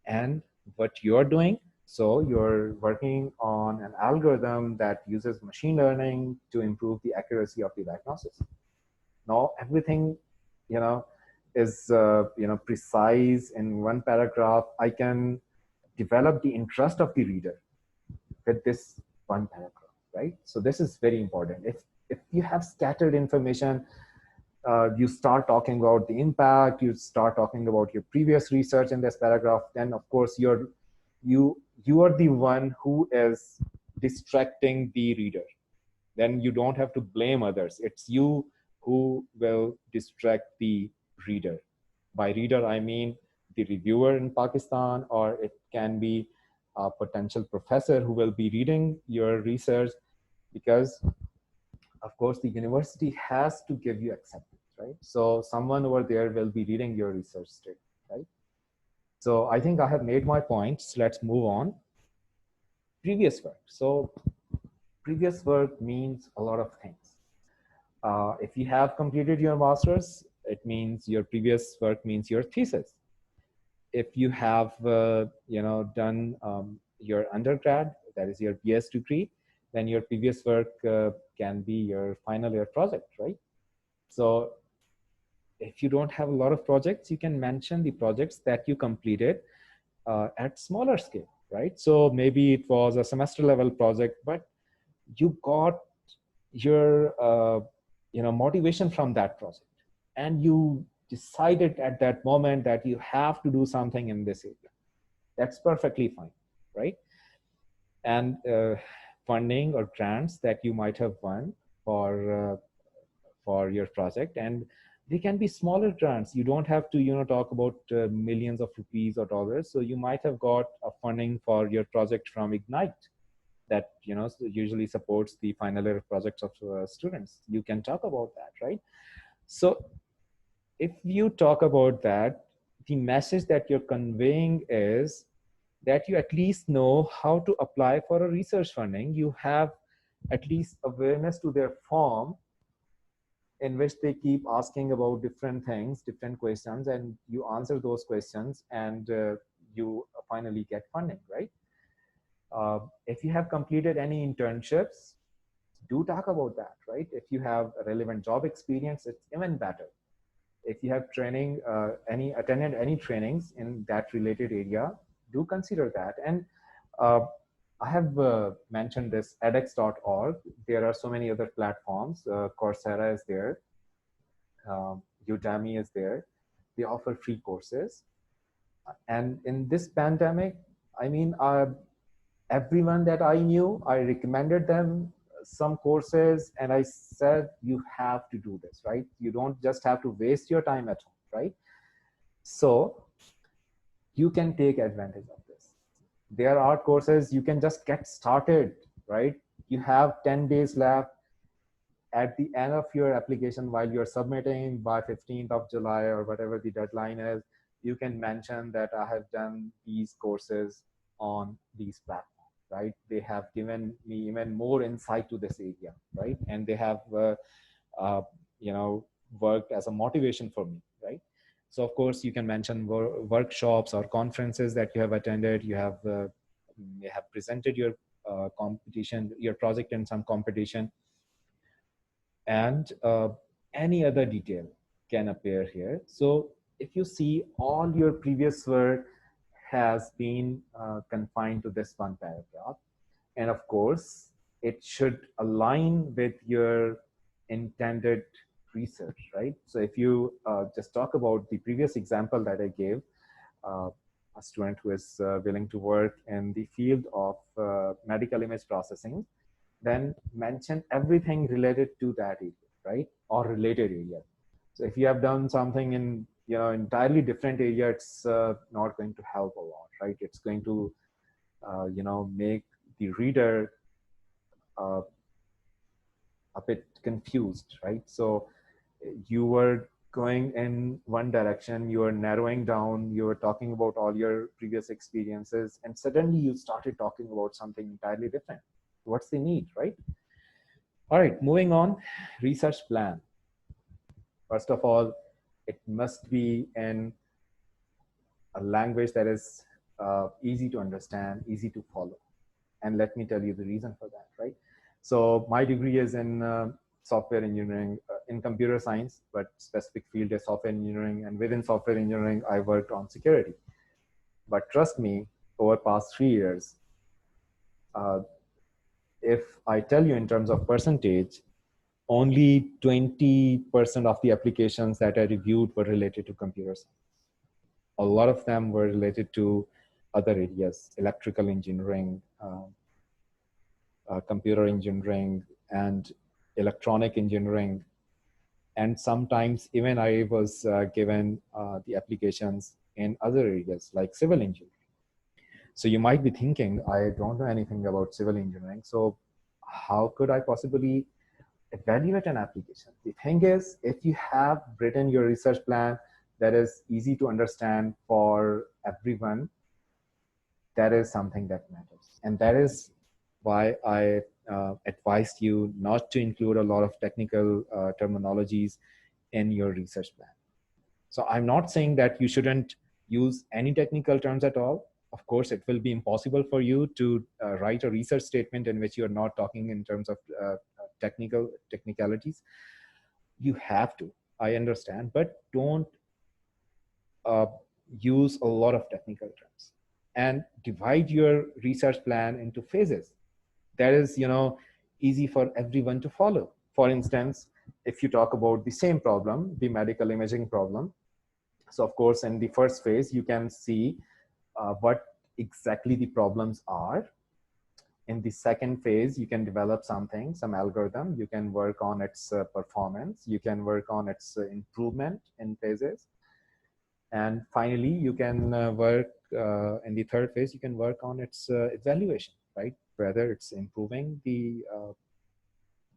And what you're doing, so you're working on an algorithm that uses machine learning to improve the accuracy of the diagnosis. Now everything, is precise in one paragraph. I can develop the interest of the reader with this one paragraph, right? So this is very important. If you have scattered information, you start talking about the impact, you start talking about your previous research in this paragraph, then of course you are the one who is distracting the reader. Then you don't have to blame others. It's you who will distract the reader. By reader, I mean the reviewer in Pakistan, or it can be a potential professor who will be reading your research, because of course the university has to give you acceptance, right? So someone over there will be reading your research statement, right? So I think I have made my points. Let's move on. Previous work. So previous work means a lot of things. If you have completed your master's, it means your previous work means your thesis. If you have done your undergrad, that is your BS degree, then your previous work can be your final year project, right? So if you don't have a lot of projects, you can mention the projects that you completed at smaller scale, right? So maybe it was a semester level project, but you got your motivation from that project, and you decided at that moment that you have to do something in this area. That's perfectly fine, right? And funding or grants that you might have won for your project, and they can be smaller grants. You don't have to talk about millions of rupees or dollars. So you might have got a funding for your project from Ignite that usually supports the final year projects of students. You can talk about that, right? So if you talk about that, the message that you're conveying is that you at least know how to apply for a research funding. You have at least awareness to their form, in which they keep asking about different things, different questions, and you answer those questions, and you finally get funding, right? If you have completed any internships, do talk about that, right? If you have a relevant job experience, it's even better. If you have training, attended any trainings in that related area, do consider that. And I have mentioned this edX.org. There are so many other platforms. Coursera is there. Udemy is there. They offer free courses. And in this pandemic, I mean, everyone that I knew, I recommended them some courses, and I said, you have to do this, right? You don't just have to waste your time at home, right? So you can take advantage of this. There are courses you can just get started, right? You have 10 days left. At the end of your application, while you're submitting by 15th of July or whatever the deadline is, you can mention that I have done these courses on these platforms, right? They have given me even more insight to this area, right? And they have, worked as a motivation for me, right? So of course you can mention workshops or conferences that you have attended. You have presented your competition, your project in some competition, and any other detail can appear here. So if you see, all your previous work has been confined to this one paragraph. And of course, it should align with your intended research, right? So if you just talk about the previous example that I gave, a student who is willing to work in the field of medical image processing, then mention everything related to that area, right? Or related area. So if you have done something in entirely different area, it's not going to help a lot, right? It's going to make the reader uh, a bit confused, right? So you were going in one direction, you were narrowing down, you were talking about all your previous experiences, and suddenly you started talking about something entirely different. What's the need, right? All right, moving on. Research plan. First of all, it must be in a language that is easy to understand, easy to follow. And let me tell you the reason for that, right? So my degree is in software engineering, in computer science, but specific field is software engineering. And within software engineering, I worked on security. But trust me, over past 3 years, if I tell you in terms of percentage, only 20% of the applications that I reviewed were related to computer science. A lot of them were related to other areas, electrical engineering, computer engineering, and electronic engineering. And sometimes even I was given the applications in other areas like civil engineering. So you might be thinking, I don't know anything about civil engineering. So how could I possibly evaluate an application? The thing is, if you have written your research plan that is easy to understand for everyone, that is something that matters. And that is why I advised you not to include a lot of technical terminologies in your research plan. So I'm not saying that you shouldn't use any technical terms at all. Of course, it will be impossible for you to write a research statement in which you're not talking in terms of technicalities. You have to, I understand, but don't uh, use a lot of technical terms, and divide your research plan into phases. That is, easy for everyone to follow. For instance, if you talk about the same problem, the medical imaging problem, so of course, in the first phase, you can see what exactly the problems are. In the second phase, you can develop something, some algorithm. You can work on its performance. You can work on its improvement in phases. And finally, you can work in the third phase, you can work on its evaluation, right? Whether it's improving the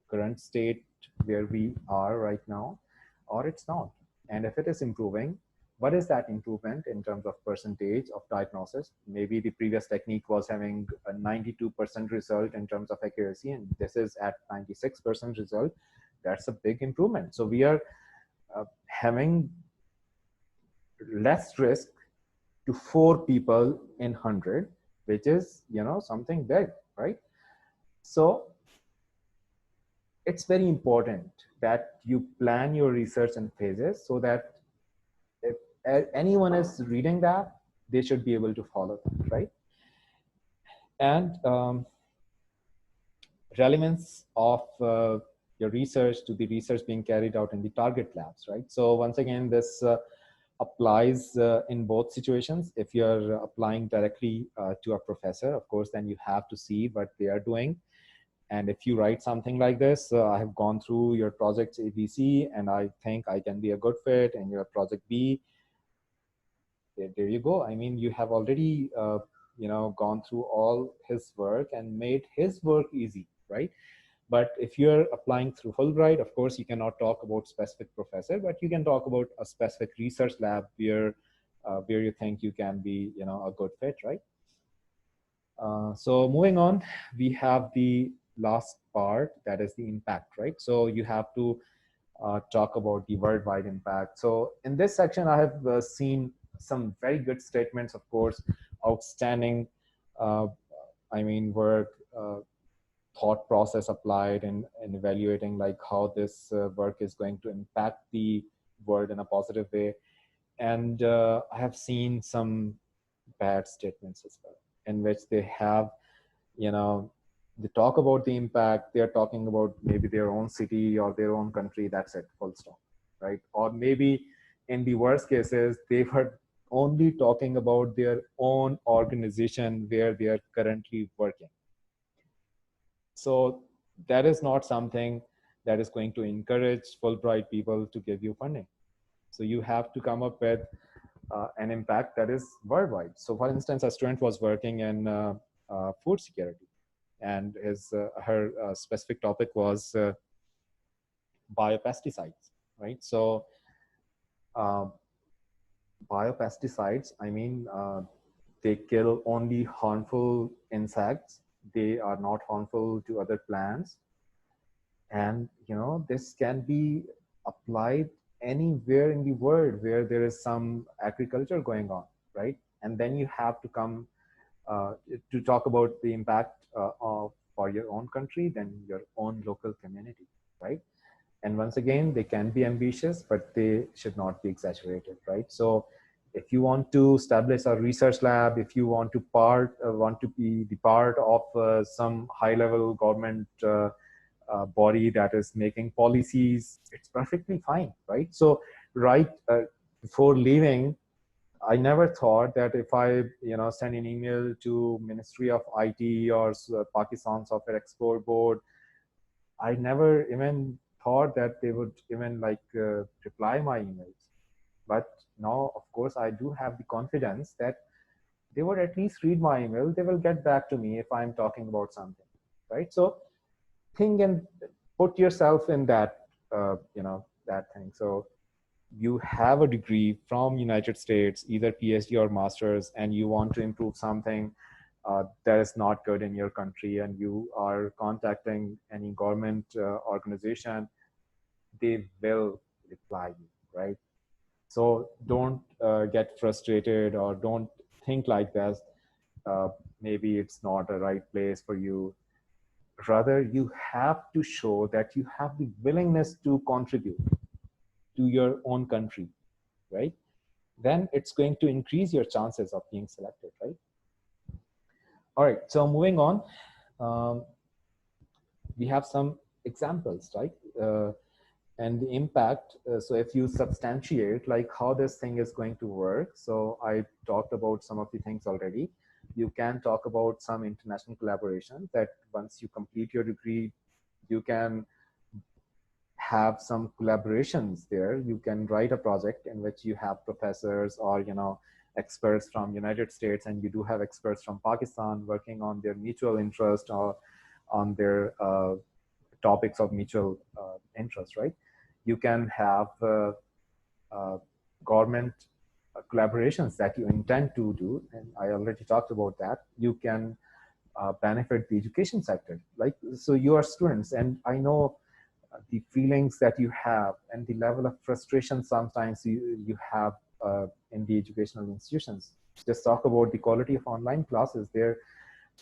current state where we are right now, or it's not. And if it is improving, what is that improvement in terms of percentage of diagnosis? Maybe the previous technique was having a 92% result in terms of accuracy, and this is at 96% result. That's a big improvement. So we are having less risk to 4 people in 100, which is, something big, right? So it's very important that you plan your research in phases, so that if anyone is reading that, they should be able to follow that, right? And relevance of your research to the research being carried out in the target labs, right? So once again, this applies in both situations. If you're applying directly to a professor, of course, then you have to see what they are doing. And if you write something like this, I have gone through your projects ABC, and I think I can be a good fit, and your project B, there you go. I mean, you have already, gone through all his work and made his work easy, right? But if you're applying through Fulbright, of course, you cannot talk about specific professor, but you can talk about a specific research lab where you think you can be, a good fit, right? So moving on, we have the last part, that is the impact, right? So you have to talk about the worldwide impact. So in this section, I have seen some very good statements, of course, outstanding, uh, work, thought process applied in evaluating like how this work is going to impact the world in a positive way. And I have seen some bad statements as well, in which they have, they talk about the impact, they're talking about maybe their own city or their own country, that's it, full stop, right? Or maybe in the worst cases, they were only talking about their own organization where they are currently working. So that is not something that is going to encourage Fulbright people to give you funding. So you have to come up with an impact that is worldwide. So for instance, a student was working in food security, and her specific topic was biopesticides, right? So biopesticides, they kill only harmful insects. They are not harmful to other plants. And, this can be applied anywhere in the world where there is some agriculture going on, right? And then you have to come to talk about the impact for your own country, then your own local community, right? And once again, they can be ambitious, but they should not be exaggerated, right? So if you want to establish a research lab, if you want to be the part of some high-level government body that is making policies, it's perfectly fine, right? So right before leaving, I never thought that if I, send an email to Ministry of IT or Pakistan Software Export Board, I never even thought that they would even reply my emails. But now, of course, I do have the confidence that they would at least read my email. They will get back to me if I'm talking about something, right? So think and put yourself in that, that thing. So you have a degree from United States, either PhD or master's, and you want to improve something that is not good in your country, and you are contacting any government organization, they will reply you, right? So don't get frustrated, or don't think like that. Uh, Maybe it's not a right place for you. Rather, you have to show that you have the willingness to contribute to your own country, right? Then it's going to increase your chances of being selected, right? All right, so moving on, um, we have some examples, right? And the impact. So if you substantiate like how this thing is going to work, so I talked about some of the things already. You can talk about some international collaboration that once you complete your degree, you can have some collaborations there. You can write a project in which you have professors or, experts from United States, and you do have experts from Pakistan working on their mutual interest or on their topics of mutual interest, right? You can have government collaborations that you intend to do, and I already talked about that. You can benefit the education sector, like, so you are students, and I know the feelings that you have and the level of frustration sometimes you have in the educational institutions. Just talk about the quality of online classes. There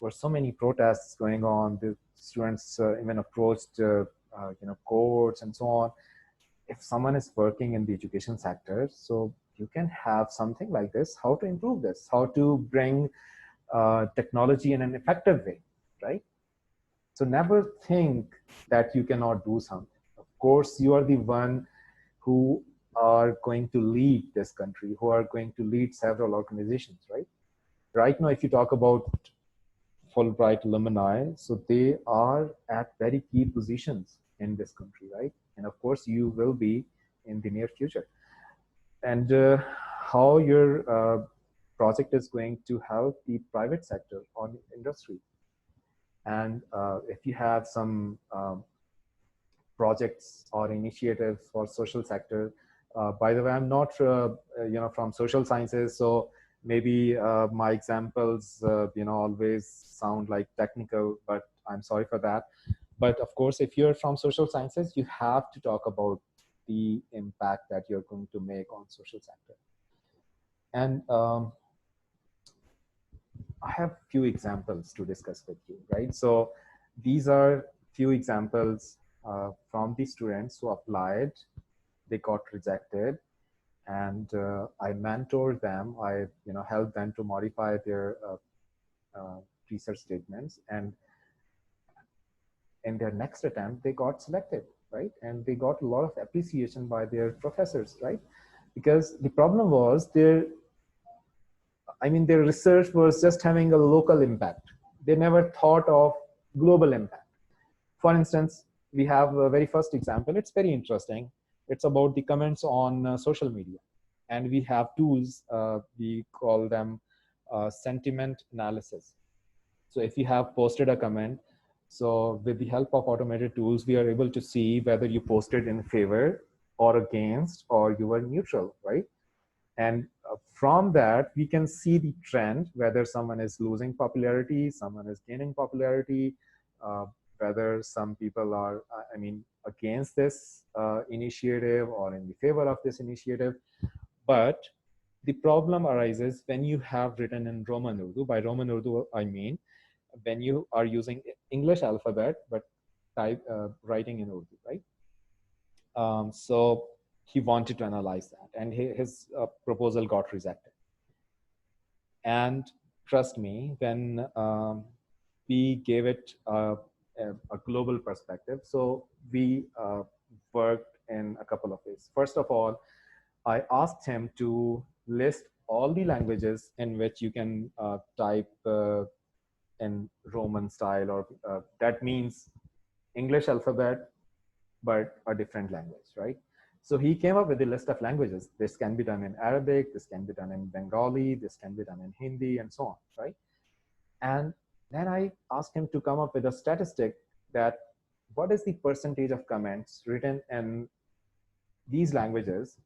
were so many protests going on. The students even approached courts and so on. If someone is working in the education sector, so you can have something like this, how to improve this, how to bring technology in an effective way, right? So never think that you cannot do something. Of course, you are the one who are going to lead this country, who are going to lead several organizations, right? Right now, if you talk about Fulbright alumni, so they are at very key positions in this country, right? And of course, you will be in the near future. And how your project is going to help the private sector or industry. And if you have some projects or initiatives for social sector, by the way, I'm not from social sciences, so maybe my examples always sound like technical, but I'm sorry for that. But of course, if you're from social sciences, you have to talk about the impact that you're going to make on social sector. And I have few examples to discuss with you, right? So these are few examples from the students who applied, they got rejected, and I mentored them. I helped them to modify their research statements, and in their next attempt, they got selected, right? And they got a lot of appreciation by their professors, right? Because the problem was their research was just having a local impact. They never thought of global impact. For instance, we have a very first example. It's very interesting. It's about the comments on social media. And we have tools, we call them sentiment analysis. So if you have posted a comment, so with the help of automated tools, we are able to see whether you posted in favor or against, or you were neutral, right? And from that, we can see the trend, whether someone is losing popularity, someone is gaining popularity, whether some people are, against this initiative or in the favor of this initiative. But the problem arises when you have written in Roman Urdu. By Roman Urdu, I mean when you are using English alphabet, but writing in Urdu, right? So he wanted to analyze that, and his proposal got rejected. And trust me, when we gave it a global perspective, so we worked in a couple of ways. First of all, I asked him to list all the languages in which you can type in Roman style, or that means English alphabet, but a different language, right? So he came up with a list of languages. This can be done in Arabic, this can be done in Bengali, this can be done in Hindi, and so on, right? And then I asked him to come up with a statistic that what is the percentage of comments written in these languages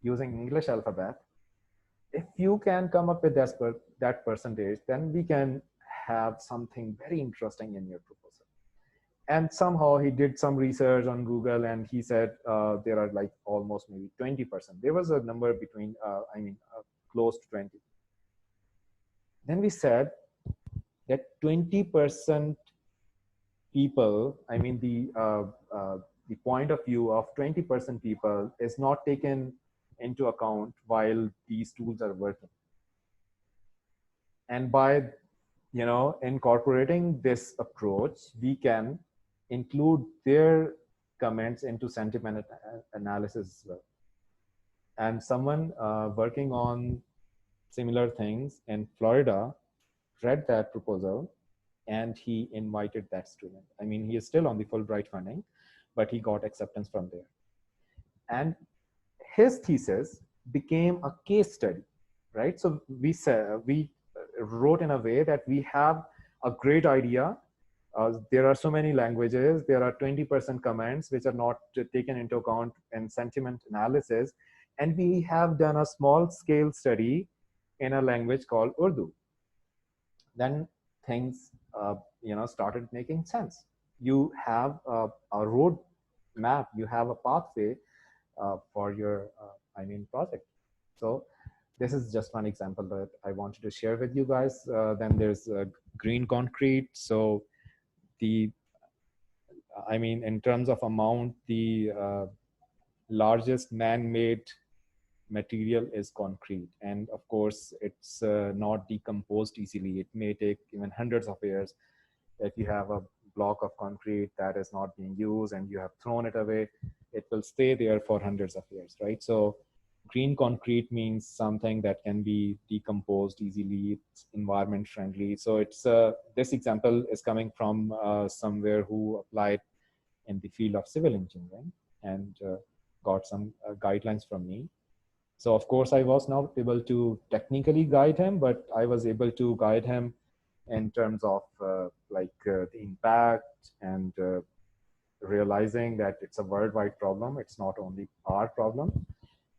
using English alphabet. If you can come up with that percentage, then we can have something very interesting in your proposal. And somehow he did some research on Google, and he said there are like almost maybe 20%. There was a number between, close to 20. Then we said that 20% people, the point of view of 20% people is not taken into account while these tools are working. And by incorporating this approach, we can include their comments into sentiment analysis as well. And someone working on similar things in Florida read that proposal, and he invited that student. I mean, he is still on the Fulbright funding, but he got acceptance from there. And his thesis became a case study, right? So we wrote in a way that we have a great idea. There are so many languages. There are 20% comments which are not taken into account in sentiment analysis. And we have done a small scale study in a language called Urdu. Then things started making sense. You have a road map, you have a pathway for your project. So this is just one example that I wanted to share with you guys. Then there's green concrete. So in terms of amount, the largest man-made material is concrete, and of course it's not decomposed easily. It may take even hundreds of years. If you have a block of concrete that is not being used and you have thrown it away, it will stay there for hundreds of years, right? So green concrete means something that can be decomposed easily, it's environment friendly. So it's this example is coming from somewhere who applied in the field of civil engineering and got some guidelines from me. So of course I was not able to technically guide him, but I was able to guide him in terms of the impact and realizing that it's a worldwide problem. It's not only our problem.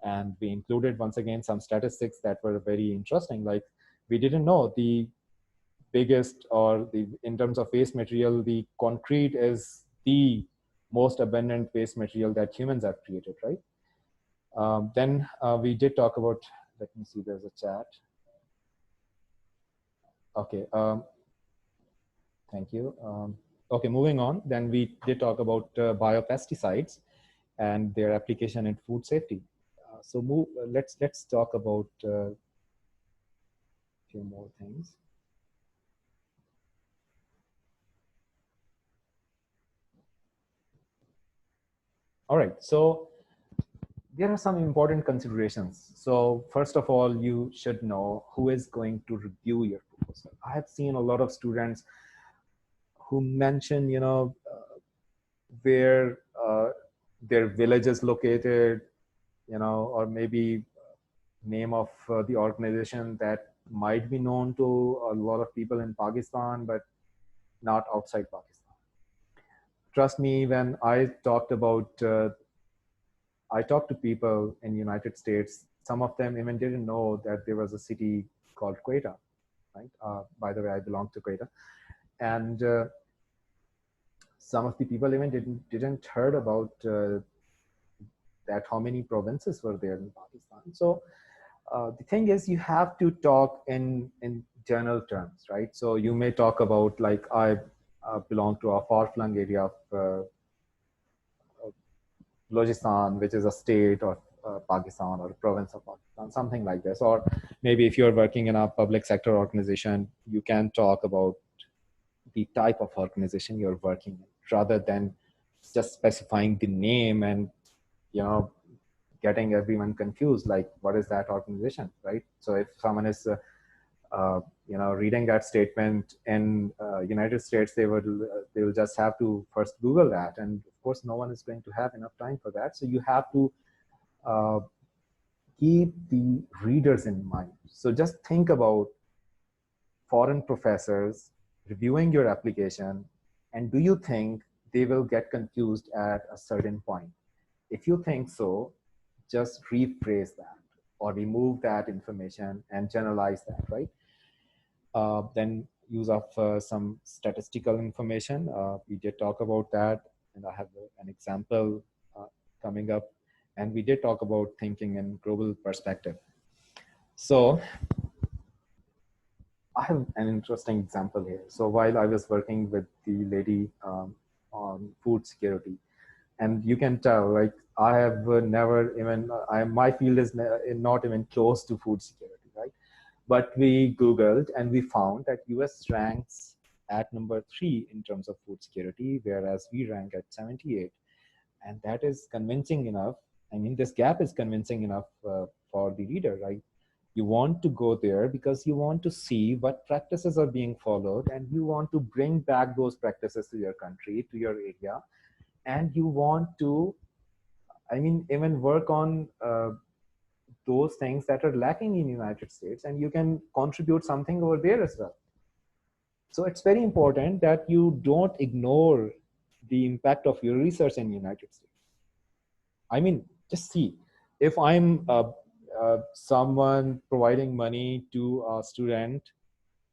And we included once again some statistics that were very interesting. Like, we didn't know the biggest, in terms of waste material, the concrete is the most abundant waste material that humans have created, right? Then we did talk about, let me see, there's a chat. Okay, thank you. Okay, moving on. Then we did talk about biopesticides and their application in food safety. Let's talk about a few more things. All right, so there are some important considerations. So first of all, you should know who is going to review your proposal. I have seen a lot of students who mention, where their village is located, or maybe name of the organization that might be known to a lot of people in Pakistan, but not outside Pakistan. Trust me, when I talked to people in the United States, some of them even didn't know that there was a city called Quetta, right? By the way, I belong to Quetta. And some of the people even didn't heard about that how many provinces were there in Pakistan. So the thing is, you have to talk in general terms, right? So you may talk about, like, I belong to a far-flung area of Balochistan, which is a state of Pakistan or a province of Pakistan, something like this. Or maybe if you're working in a public sector organization, you can talk about the type of organization you're working in, rather than just specifying the name and getting everyone confused, like, what is that organization, right? So if someone is reading that statement in United States, they will just have to first Google that, and of course no one is going to have enough time for that. So you have to keep the readers in mind. So just think about foreign professors reviewing your application, and do you think they will get confused at a certain point? If you think so, just rephrase that or remove that information and generalize that, right? Then use of some statistical information. We did talk about that, and I have an example coming up. And we did talk about thinking in global perspective. So I have an interesting example here. So while I was working with the lady on food security, and you can tell, like, I have never even, my field is not even close to food security, right? But we Googled and we found that US ranks at number 3 in terms of food security, whereas we rank at 78. And that is convincing enough. I mean, this gap is convincing enough for the reader, right? You want to go there because you want to see what practices are being followed, and you want to bring back those practices to your country, to your area, and you want to, I mean, even work on those things that are lacking in the United States, and you can contribute something over there as well. So it's very important that you don't ignore the impact of your research in the United States. I mean, just see, if I'm someone providing money to a student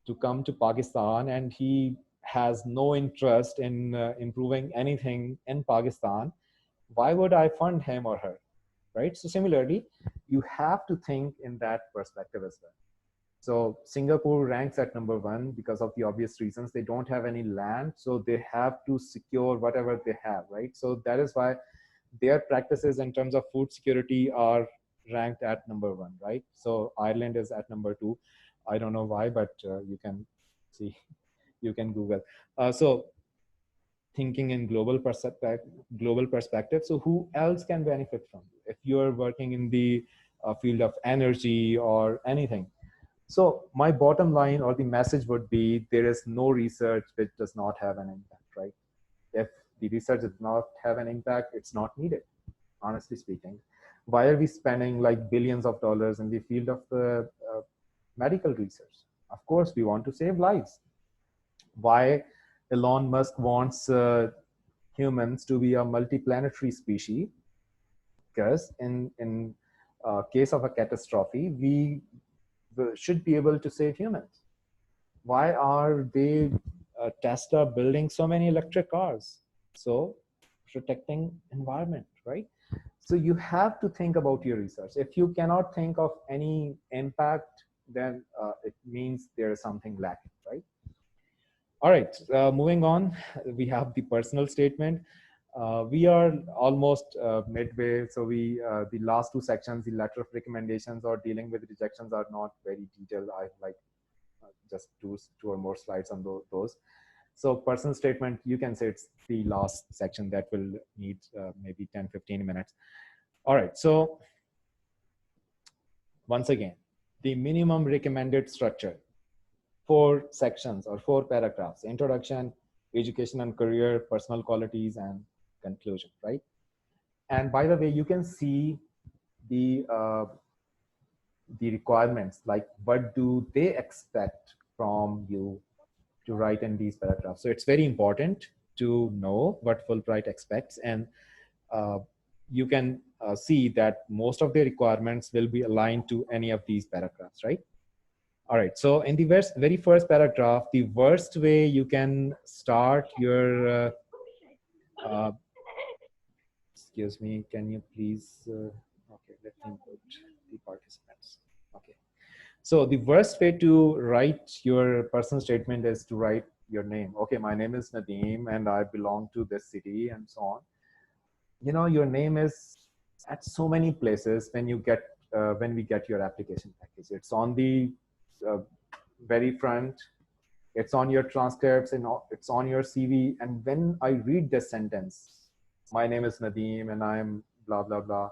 to come to Pakistan and he has no interest in improving anything in Pakistan, why would I fund him or her, right? So similarly, you have to think in that perspective as well. So Singapore ranks at number 1 because of the obvious reasons. They don't have any land, so they have to secure whatever they have, right? So that is why their practices in terms of food security are ranked at number 1, right? So Ireland is at number 2. I don't know why, but you can see, you can Google. So thinking in global perspective. So who else can benefit from you if you're working in the field of energy or anything? So my bottom line or the message would be, there is no research which does not have an impact, right? If the research does not have an impact, it's not needed, honestly speaking. Why are we spending like billions of dollars in the field of the medical research? Of course, we want to save lives. Why Elon Musk wants humans to be a multiplanetary species? Because in case of a catastrophe, we should be able to save humans. Why are they Tesla building so many electric cars? So protecting environment, right? So you have to think about your research. If you cannot think of any impact, then it means there is something lacking, right? All right, moving on, we have the personal statement. We are almost midway, so the last 2 sections, the letter of recommendations or dealing with rejections, are not very detailed. I like just two or more slides on those. So personal statement, you can say it's the last section that will need maybe 10-15 minutes. All right, so once again, the minimum recommended structure: 4 sections or 4 paragraphs: introduction, education and career, personal qualities, and conclusion, right? And by the way, you can see the requirements, like what do they expect from you to write in these paragraphs. So it's very important to know what Fulbright expects, and you can see that most of the requirements will be aligned to any of these paragraphs, right? All right, so in the very first paragraph, the worst way you can start your, excuse me, can you please, okay, let me put the participants. Okay, so the worst way to write your personal statement is to write your name. Okay, my name is Nadeem and I belong to this city and so on. You know, your name is at so many places when you get, when we get your application package. It's on the very front, it's on your transcripts, and it's on your CV. And when I read this sentence, my name is Nadeem and I'm blah, blah, blah,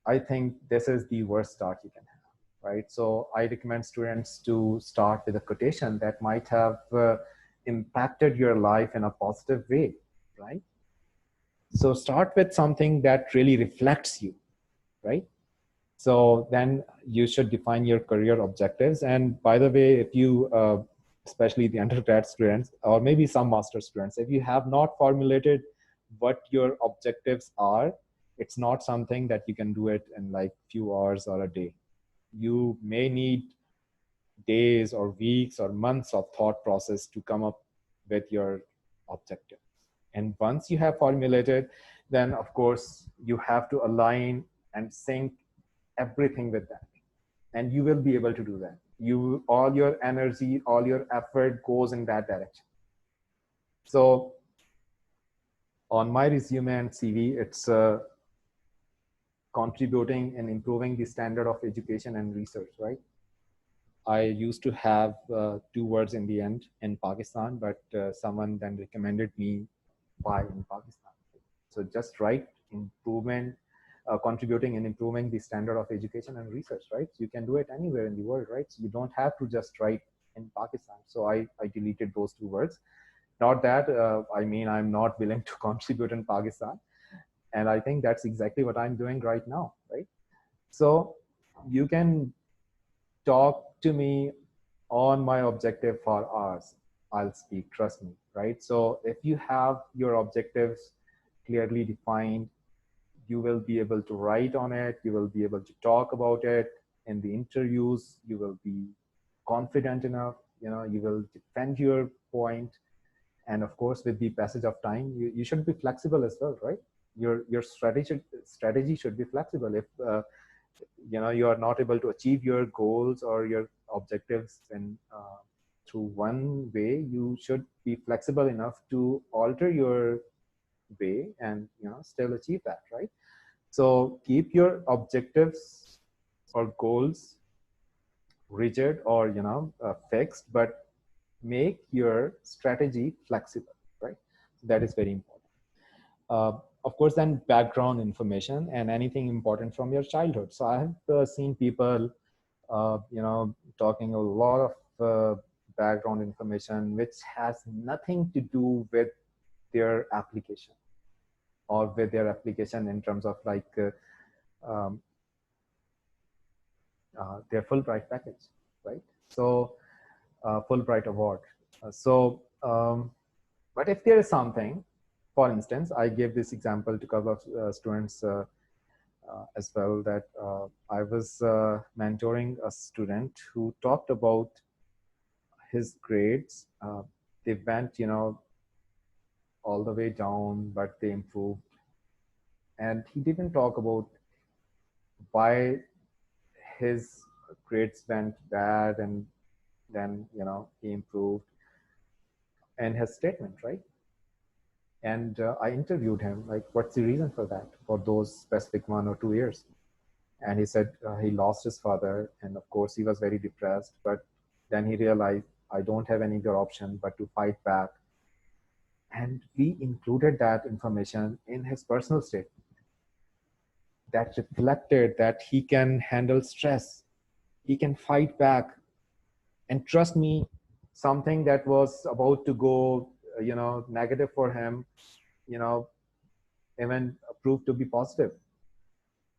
I think this is the worst start you can have, right? So I recommend students to start with a quotation that might have impacted your life in a positive way, right? So start with something that really reflects you, right? So then you should define your career objectives. And by the way, if you, especially the undergrad students or maybe some master students, if you have not formulated what your objectives are, it's not something that you can do it in like few hours or a day. You may need days or weeks or months of thought process to come up with your objective. And once you have formulated, then of course you have to align and sync everything with that. And you will be able to do that. All your energy, all your effort goes in that direction. So on my resume and CV, it's contributing and improving the standard of education and research, right? I used to have 2 words in the end in Pakistan, but someone then recommended me why in Pakistan. So just write improvement, contributing and improving the standard of education and research, right? You can do it anywhere in the world, right? So you don't have to just write in Pakistan. So I deleted those 2 words. Not that, I mean, I'm not willing to contribute in Pakistan. And I think that's exactly what I'm doing right now, right? So you can talk to me on my objective for hours. I'll speak, trust me, right? So if you have your objectives clearly defined, you will be able to write on it, you will be able to talk about it in the interviews, you will be confident enough, you will defend your point. And of course, with the passage of time, you should be flexible as well, right? Your strategy should be flexible. If you are not able to achieve your goals or your objectives in through one way, you should be flexible enough to alter your way and still achieve that, right? So keep your objectives or goals rigid or fixed, but make your strategy flexible, right? That is very important. Of course, then background information and anything important from your childhood. So I have seen people, talking a lot of background information, which has nothing to do with their application or with their application in terms of like um, their Fulbright package, right? So Fulbright award. But if there is something, for instance, I gave this example to a couple of students as well, that I was mentoring a student who talked about his grades. They went, all the way down, but they improved. And he didn't talk about why his grades went bad and then, he improved in his statement, right? And I interviewed him, like, what's the reason for that, for those specific 1 or 2 years? And he said he lost his father. And of course, he was very depressed. But then he realized, I don't have any other option but to fight back. And we included that information in his personal statement that reflected that he can handle stress, he can fight back. And trust me, something that was about to go, negative for him, you know, even proved to be positive.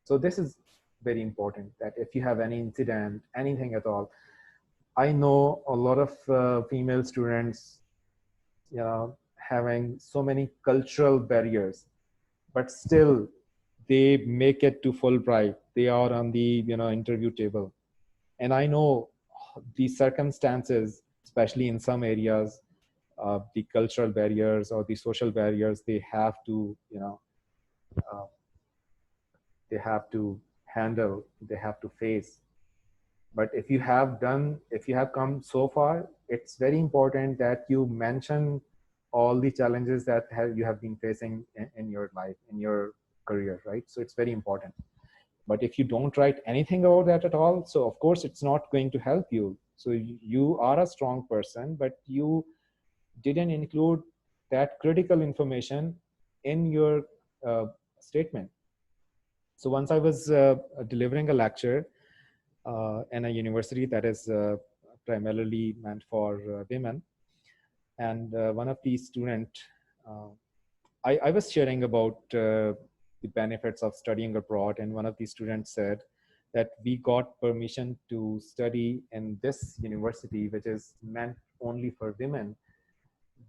So this is very important, that if you have any incident, anything at all. I know a lot of female students, having so many cultural barriers, but still they make it to Fulbright. They are on the interview table, and I know the circumstances, especially in some areas, the cultural barriers or the social barriers they have to uh, they have to handle, they have to face. But if you have come so far, it's very important that you mention all the challenges that you have been facing in your life, in your career, right? So it's very important. But if you don't write anything about that at all, so of course it's not going to help you. So you are a strong person, but you didn't include that critical information in your statement. So once I was delivering a lecture in a university that is primarily meant for women. And one of these students, I was sharing about the benefits of studying abroad. And one of the students said that we got permission to study in this university, which is meant only for women,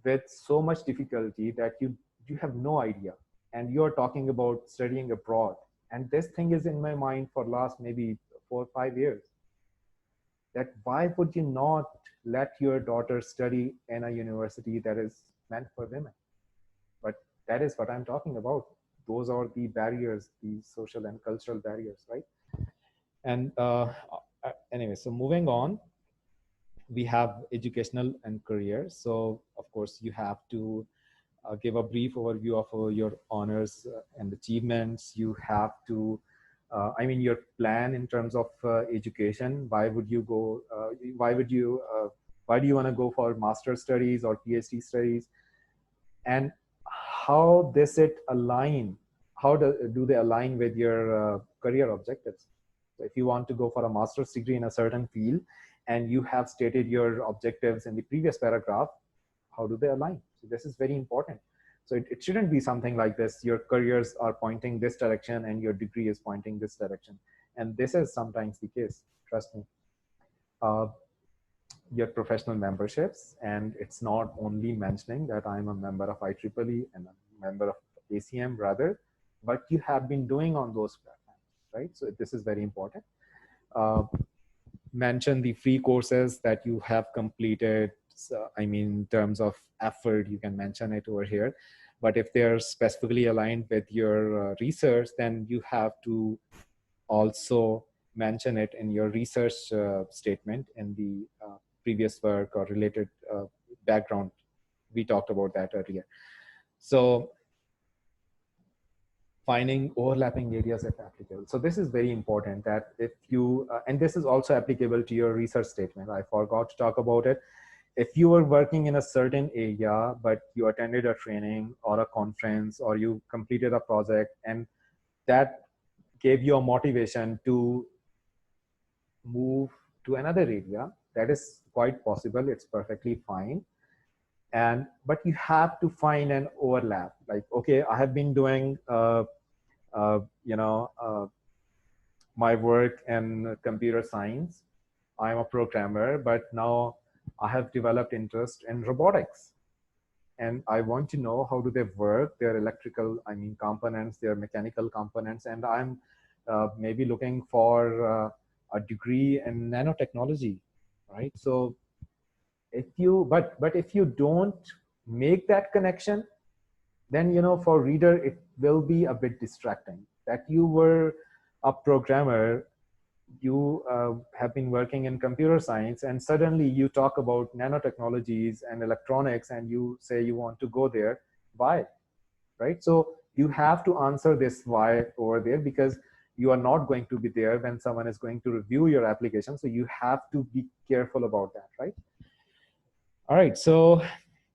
with so much difficulty that you have no idea. And you're talking about studying abroad. And this thing is in my mind for last maybe 4 or 5 years. that why would you not let your daughter study in a university that is meant for women? But that is what I'm talking about. Those are the barriers, the social and cultural barriers, right? And anyway, so moving on, we have educational and career. So of course, you have to give a brief overview of your honors and achievements. You have to, I mean, your plan in terms of education. Why would you go? Why do you want to go for master's studies or PhD studies? And how does it align? How do they align with your career objectives? So if you want to go for a master's degree in a certain field, and you have stated your objectives in the previous paragraph, how do they align? So this is very important. So it shouldn't be something like this. Your careers are pointing this direction and your degree is pointing this direction. And this is sometimes the case, trust me. Uh, your professional memberships, and it's not only mentioning that I'm a member of IEEE and a member of ACM rather, what you have been doing on those platforms, right? So this is very important. Uh, Mention the free courses that you have completed. So, I mean, in terms of effort, you can mention it over here. But if they're specifically aligned with your research, then you have to also mention it in your research statement in the previous work or related background. We talked about that earlier. So finding overlapping areas if applicable. So this is very important, that if you, and this is also applicable to your research statement. I forgot to talk about it. If you were working in a certain area, but you attended a training or a conference, or you completed a project, and that gave you a motivation to move to another area, that is quite possible. It's perfectly fine. And but you have to find an overlap. Like, okay, I have been doing uh, you know uh, my work in computer science. I'm a programmer, but now I have developed interest in robotics, and I want to know how do they work, their electrical, I mean, components, their mechanical components, and I'm maybe looking for a degree in nanotechnology, right? So if you, but if you don't make that connection, then for reader it will be a bit distracting that you were a programmer, you have been working in computer science, and suddenly you talk about nanotechnologies and electronics and you say you want to go there. Why? Right? So you have to answer this why over there, because you are not going to be there when someone is going to review your application. So you have to be careful about that, right? All right, so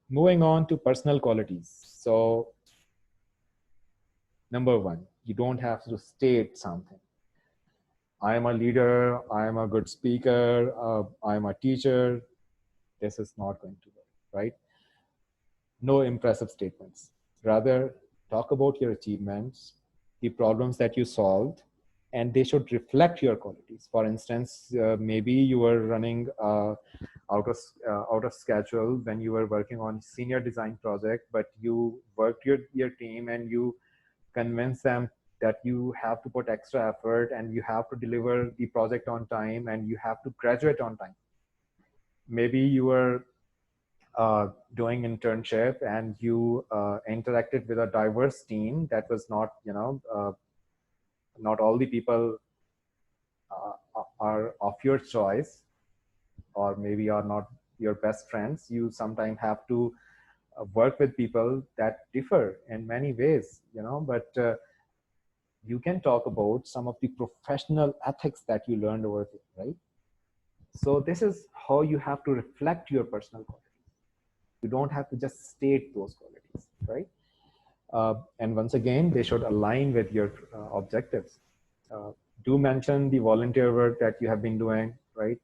moving on to personal qualities. So number one, you don't have to state something. I am a leader, I am a good speaker, I am a teacher. This is not going to work, right? No impressive statements. Rather, talk about your achievements, the problems that you solved, and they should reflect your qualities. For instance, maybe you were running out of schedule when you were working on senior design project, but you worked your team and you convince them that you have to put extra effort and you have to deliver the project on time and you have to graduate on time. Maybe you were doing internship and you interacted with a diverse team that was not, not all the people are of your choice, or maybe are not your best friends. You sometimes have to work with people that differ in many ways, but you can talk about some of the professional ethics that you learned over there, right? So this is how you have to reflect your personal qualities. You don't have to just state those qualities, right? And once again, they should align with your objectives. Do mention the volunteer work that you have been doing, right?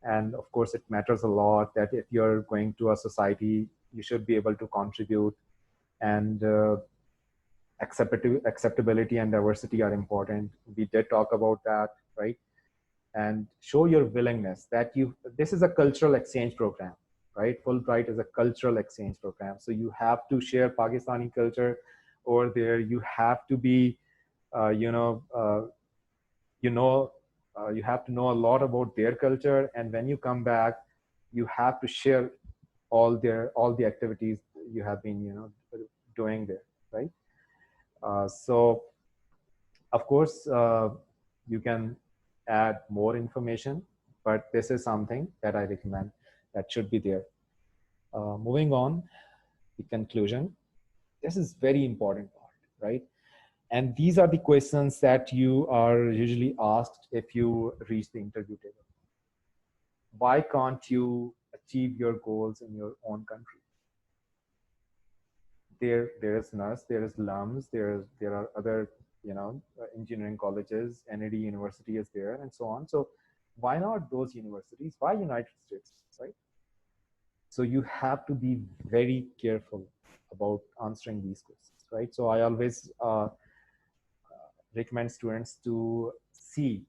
And of course, it matters a lot that if you're going to a society, you should be able to contribute, and acceptability and diversity are important. We did talk about that, right? And show your willingness that this is a cultural exchange program, right? Fulbright is a cultural exchange program. So you have to share Pakistani culture over there. You have to be, uh, you know, uh, you know, you have to know a lot about their culture, and when you come back, you have to share all the activities you have been doing there, right? So of course, you can add more information, but this is something that I recommend that should be there. Moving on, the conclusion. This is very important part, right? And these are the questions that you are usually asked if you reach the interview table. Why can't you achieve your goals in your own country? There is NUS, there is LUMS, there are other engineering colleges, NAD University is there, and so on. So why not those universities? Why United States, right? So you have to be very careful about answering these questions, right? So I always recommend students to see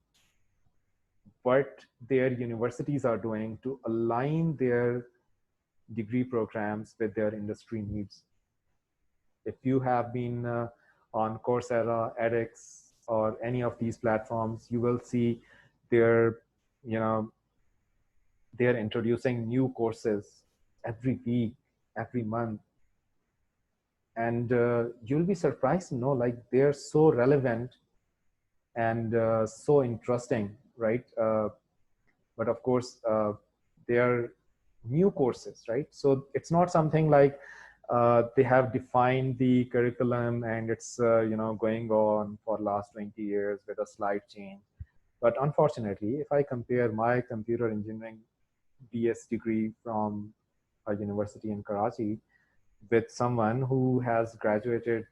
what their universities are doing to align their degree programs with their industry needs. If you have been on Coursera, edX, or any of these platforms, you will see they're, you know, they're introducing new courses every week, every month. And you'll be surprised to know, like, they're so relevant and so interesting, right? But of course, they're new courses, right? So it's not something like they have defined the curriculum and it's going on for last 20 years with a slight change. But unfortunately, if I compare my computer engineering BS degree from a university in Karachi with someone who has graduated,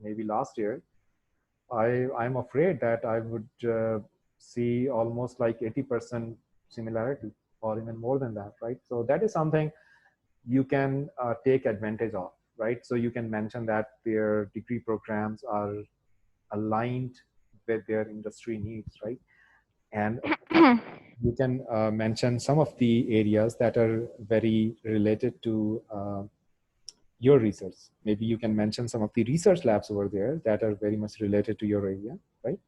maybe last year, I'm afraid that I would see almost like 80% similarity or even more than that, right? So that is something you can take advantage of, right? So you can mention that their degree programs are aligned with their industry needs, right? And you can mention some of the areas that are very related to your research. Maybe you can mention some of the research labs over there that are very much related to your area, right?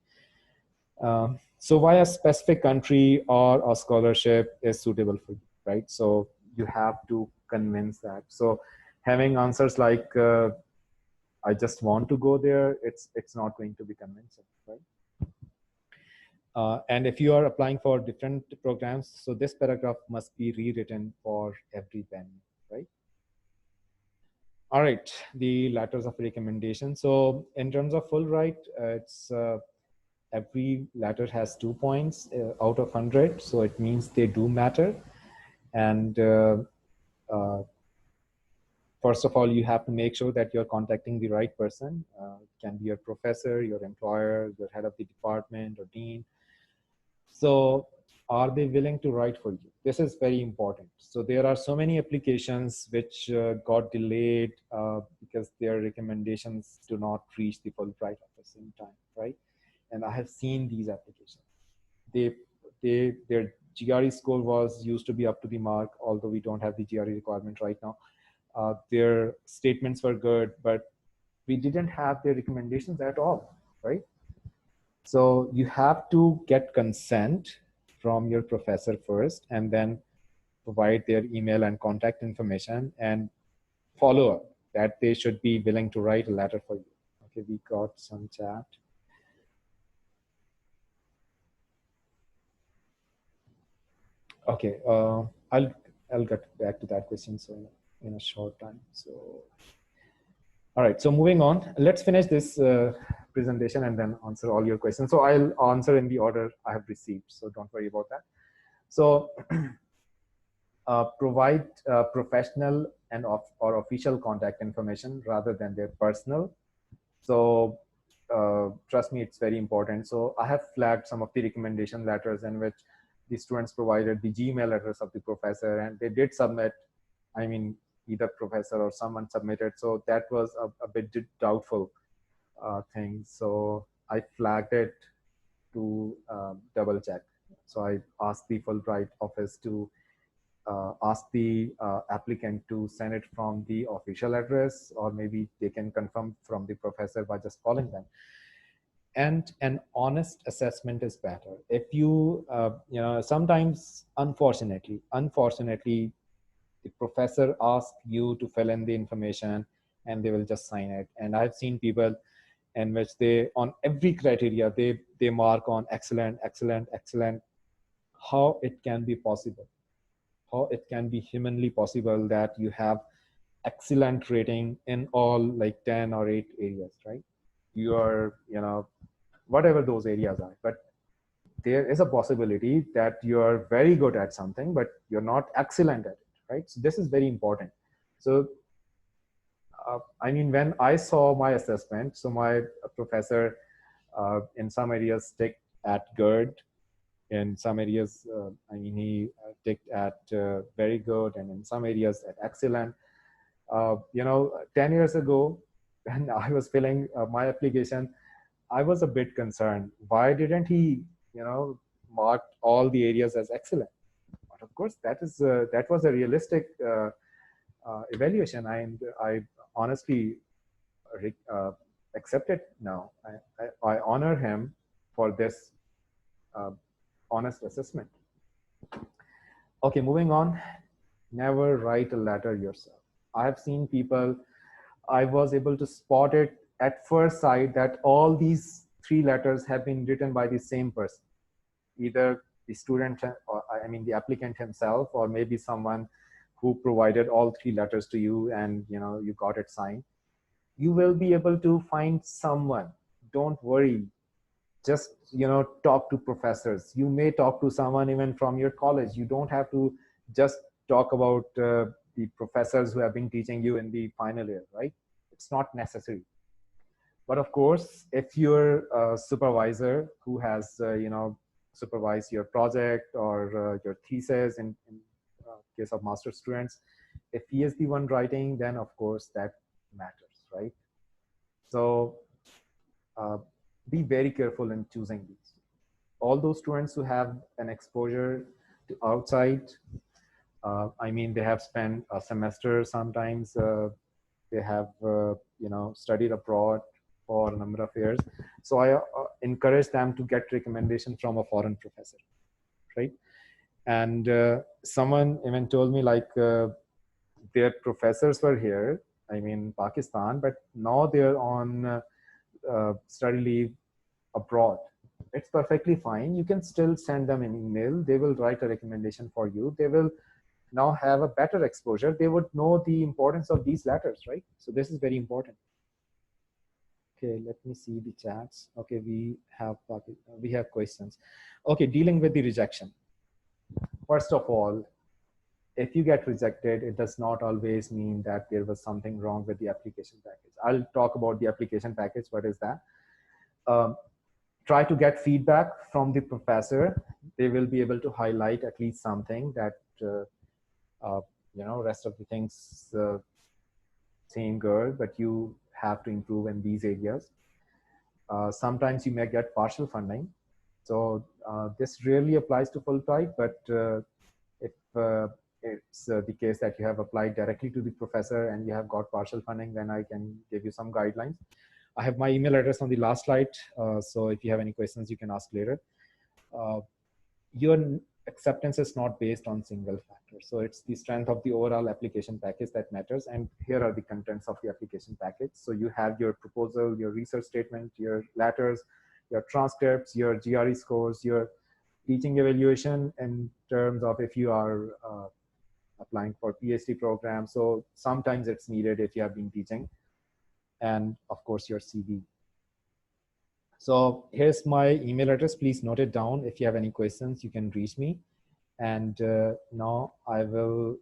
So why a specific country or a scholarship is suitable for you, right? So you have to convince that. So having answers like, I just want to go there, it's not going to be convincing, right? And if you are applying for different programs, so this paragraph must be rewritten for every venue, right? All right, the letters of recommendation. So in terms of Fulbright, it's every letter has 2 points out of 100. So it means they do matter. And first of all, you have to make sure that you're contacting the right person. It can be your professor, your employer, your head of the department or dean. So are they willing to write for you? This is very important. So there are so many applications which got delayed because their recommendations do not reach the Fulbright office in time, right? And I have seen these applications. Their GRE score was used to be up to the mark, although we don't have the GRE requirement right now. Their statements were good, but we didn't have their recommendations at all, right? So you have to get consent from your professor first, and then provide their email and contact information and follow up that they should be willing to write a letter for you. Okay, we got some chat. Okay, I'll get back to that question so in a short time. So, all right. So moving on, let's finish this presentation and then answer all your questions. So I'll answer in the order I have received. So don't worry about that. So provide professional and or official contact information rather than their personal. So trust me, it's very important. So I have flagged some of the recommendation letters in which the students provided the Gmail address of the professor, and they did submit, I mean, either professor or someone submitted. So that was a bit doubtful thing. So I flagged it to double check. So I asked the Fulbright office to ask the applicant to send it from the official address, or maybe they can confirm from the professor by just calling them. and an honest assessment is better. If you, sometimes, unfortunately, the professor asks you to fill in the information and they will just sign it. And I've seen people in which they, on every criteria, they mark on excellent, excellent, excellent. How it can be possible? How it can be humanly possible that you have excellent rating in all like 10 or 8 areas, right? You are, whatever those areas are, but there is a possibility that you are very good at something, but you're not excellent at it, right? So this is very important. So, I mean, when I saw my assessment, so my professor in some areas ticked at good, in some areas, I mean, he ticked at very good, and in some areas at excellent. 10 years ago, when I was filling my application, I was a bit concerned. Why didn't he, mark all the areas as excellent? But of course, that was a realistic evaluation, and I honestly uh, accept it now. I honor him for this uh, honest assessment. Okay, moving on. Never write a letter yourself. I have seen people, I was able to spot it at first sight that all these 3 letters have been written by the same person, either the student, or I mean the applicant himself, or maybe someone who provided all 3 letters to you and you got it signed. You will be able to find someone. Don't worry. Just talk to professors. You may talk to someone even from your college. You don't have to just talk about the professors who have been teaching you in the final year, right? It's not necessary. But of course, if your supervisor who has supervised your project or your thesis in case of master students, if he is the one writing, then of course that matters, right? So be very careful in choosing these. All those students who have an exposure to outside, I mean, they have spent a semester sometimes, they have, studied abroad for a number of years. So I encourage them to get recommendations from a foreign professor, right? And someone even told me like their professors were here, I mean, Pakistan, but now they're on study leave abroad. It's perfectly fine. You can still send them an email. They will write a recommendation for you. They will now have a better exposure. They would know the importance of these letters, right? So this is very important. Okay, let me see the chats. Okay, we have questions. Okay, dealing with the rejection. First of all, if you get rejected, it does not always mean that there was something wrong with the application package. I'll talk about the application package. What is that? Try to get feedback from the professor. They will be able to highlight at least something that, rest of the things seem good, but you have to improve in these areas. Sometimes you may get partial funding. So this really applies to Fulbright, but if it's the case that you have applied directly to the professor and you have got partial funding, then I can give you some guidelines. I have my email address on the last slide. So if you have any questions, you can ask later. Your acceptance is not based on single factor. So it's the strength of the overall application package that matters. And here are the contents of the application package. So you have your proposal, your research statement, your letters, your transcripts, your GRE scores, your teaching evaluation in terms of if you are applying for PhD programs. So sometimes it's needed if you have been teaching. And of course, your CV. So here's my email address. Please note it down. If you have any questions, you can reach me. And now I will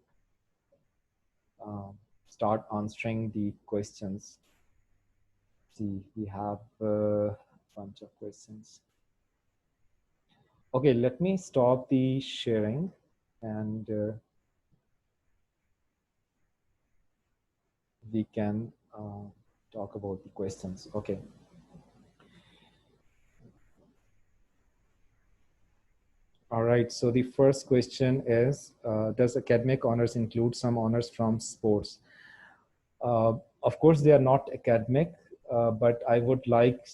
start answering the questions. See, we have a bunch of questions. Okay, let me stop the sharing and we can talk about the questions. Okay. All right, so the first question is, does academic honors include some honors from sports? Of course, they are not academic, but I would like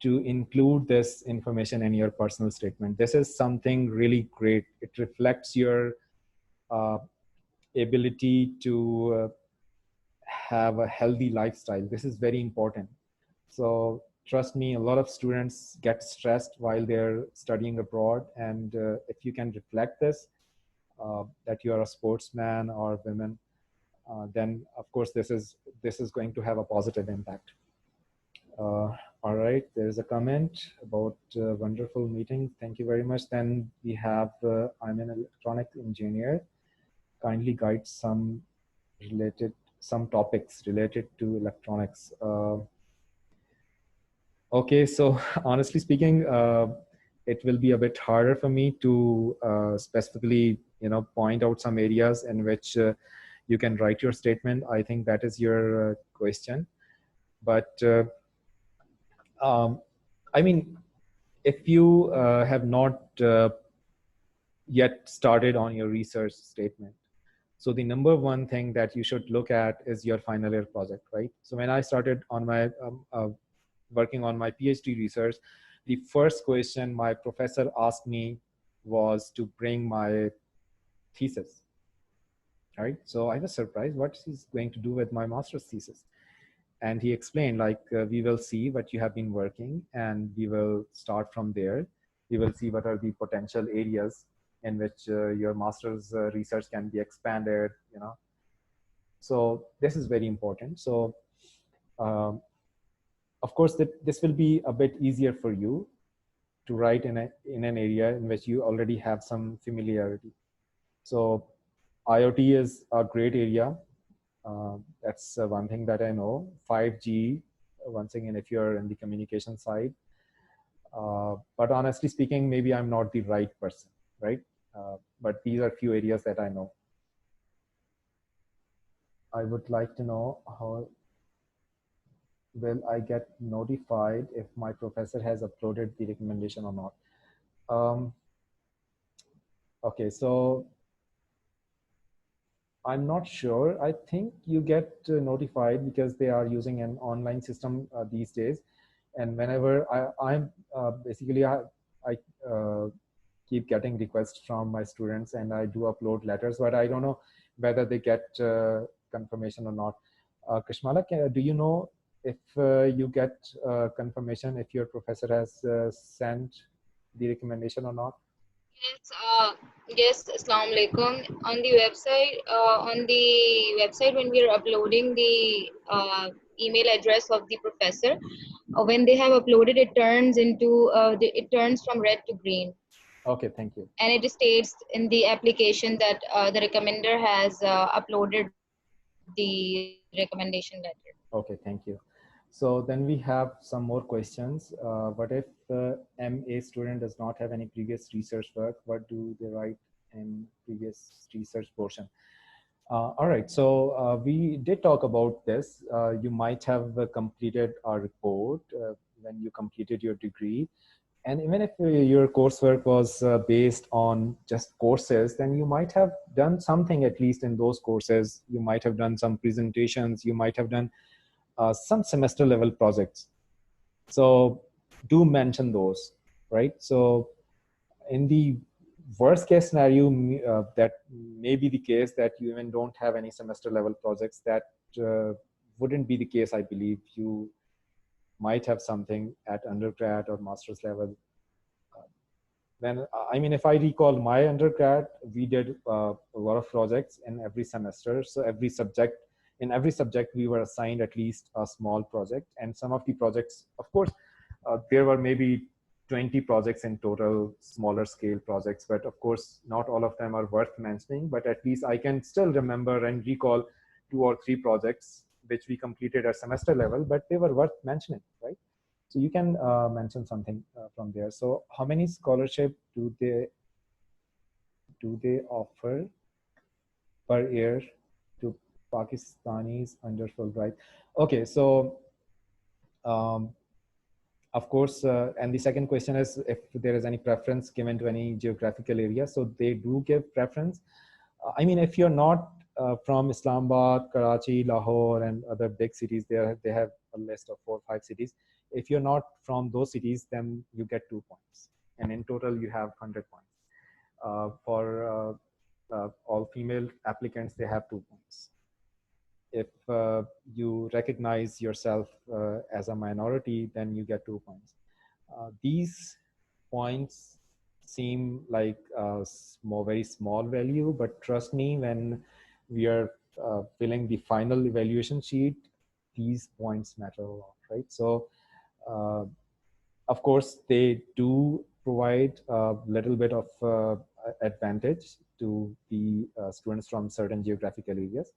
to include this information in your personal statement. This is something really great. It reflects your uh, ability to have a healthy lifestyle. This is very important. So trust me, a lot of students get stressed while they're studying abroad. And if you can reflect this, that you are a sportsman or women, then of course this is going to have a positive impact. All right, there's a comment about wonderful meeting. Thank you very much. Then we have, I'm an electronic engineer. Kindly guide some topics related to electronics. Okay, so honestly speaking, it will be a bit harder for me to specifically, point out some areas in which you can write your statement. I think that is your question. But I mean, if you have not yet started on your research statement, so the number one thing that you should look at is your final year project, right? So when I started on my working on my PhD research, the first question my professor asked me was to bring my thesis, right? So I was surprised what he's going to do with my master's thesis. And he explained, like, we will see what you have been working and we will start from there. We will see what are the potential areas in which your master's research can be expanded, So this is very important. So um, of course, this will be a bit easier for you to write in an area in which you already have some familiarity. So IoT is a great area. That's one thing that I know. 5G, once again, if you're in the communication side. But honestly speaking, maybe I'm not the right person, right? But these are few areas that I know. I would like to know how will I get notified if my professor has uploaded the recommendation or not. Okay, so I'm not sure. I think you get notified because they are using an online system these days. And whenever I'm basically, I keep getting requests from my students and I do upload letters, but I don't know whether they get confirmation or not. Kashmala, do you know if you get confirmation if your professor has sent the recommendation or not? Yes, yes, Assalamu alaikum. On the website, when we are uploading the email address of the professor, when they have uploaded, it turns from red to green, Okay, thank you. and it states in the application that the recommender has uploaded the recommendation letter. Okay, thank you. So then we have some more questions. What if MA student does not have any previous research work? What do they write in previous research portion? All right, so we did talk about this. You might have completed a report when you completed your degree. And even if your coursework was based on just courses, then you might have done something at least in those courses. You might have done some presentations. You might have done some semester level projects. So do mention those, right? So in the worst case scenario, that may be the case that you even don't have any semester level projects. That wouldn't be the case, I believe. You might have something at undergrad or master's level. Then, I mean, if I recall my undergrad, we did a lot of projects in every semester. So in every subject, we were assigned at least a small project. And some of the projects, of course, there were maybe 20 projects in total, smaller scale projects. But of course, not all of them are worth mentioning. But at least I can still remember and recall 2 or 3 projects which we completed at semester level, but they were worth mentioning, right? So you can mention something from there. So how many scholarship do they offer per year to Pakistanis under Fulbright? Okay, so um, of course, and the second question is if there is any preference given to any geographical area. So they do give preference. I mean, if you're not from Islamabad, Karachi, Lahore, and other big cities, they have a list of 4 or 5 cities. If you're not from those cities, then you get 2 points. And in total, you have 100 points. For all female applicants, they have 2 points. If you recognize yourself as a minority, then you get 2 points. These points seem like a very small value, but trust me, when we are filling the final evaluation sheet, these points matter a lot, right? So, of course, they do provide a little bit of advantage to the students from certain geographical areas.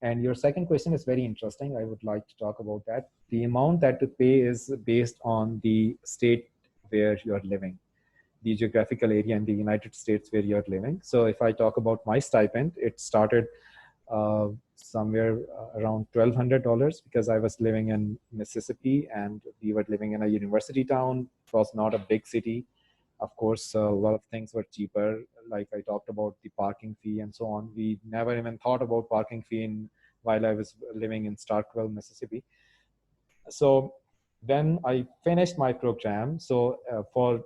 And your second question is very interesting. I would like to talk about that. The amount that to pay is based on the state where you're living, the geographical area in the United States where you're living. So if I talk about my stipend, it started somewhere around $1,200 because I was living in Mississippi and we were living in a university town. It was not a big city. Of course, a lot of things were cheaper. Like I talked about the parking fee and so on. We never even thought about parking fee while I was living in Starkville, Mississippi. So then I finished my program. So for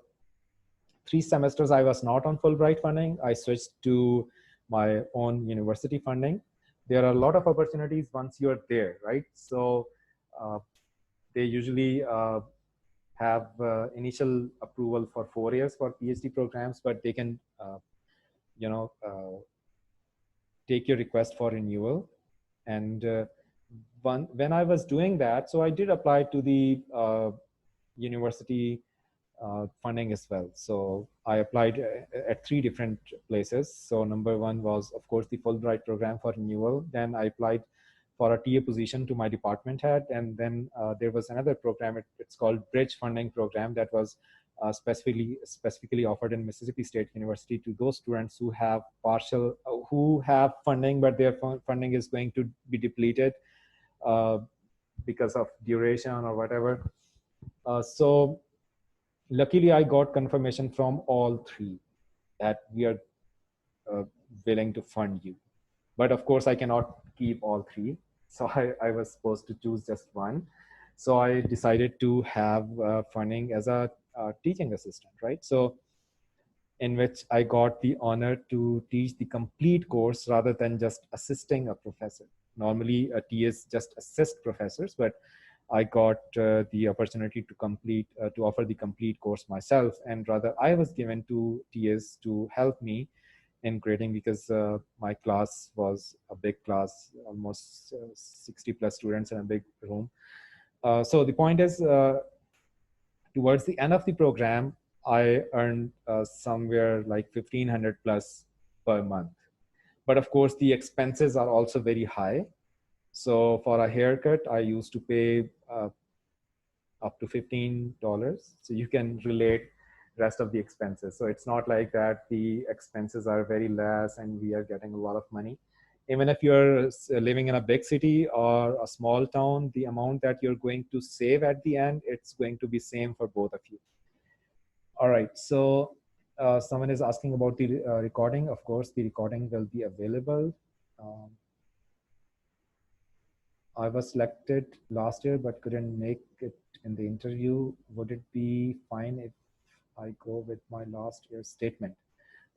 3 semesters, I was not on Fulbright funding. I switched to my own university funding. There are a lot of opportunities once you're there, right? So they usually have initial approval for 4 years for PhD programs, but they can, you know, take your request for renewal. And when I was doing that, so I did apply to the university funding as well. So I applied at 3 different places. So number one was, of course, the Fulbright program for renewal. Then I applied for a TA position to my department head. And then there was another program, it's called Bridge Funding Program, that was specifically offered in Mississippi State University to those students who have who have funding, but their funding is going to be depleted because of duration or whatever. So luckily, I got confirmation from all 3 that we are willing to fund you. But of course, I cannot keep all 3. So I was supposed to choose just one. So I decided to have funding as a teaching assistant, right? So in which I got the honor to teach the complete course rather than just assisting a professor. Normally, TAs just assist professors, but I got the opportunity to offer the complete course myself, and rather I was given to TAs to help me in grading because my class was a big class, almost 60 plus students in a big room. So the point is, towards the end of the program, I earned somewhere like 1,500 plus per month. But of course, the expenses are also very high. So for a haircut, I used to pay up to $15. So you can relate rest of the expenses. So it's not like that the expenses are very less and we are getting a lot of money. Even if you're living in a big city or a small town, the amount that you're going to save at the end, it's going to be same for both of you. All right, so someone is asking about the recording. Of course, the recording will be available. I was selected last year, but couldn't make it in the interview. Would it be fine if I go with my last year's statement?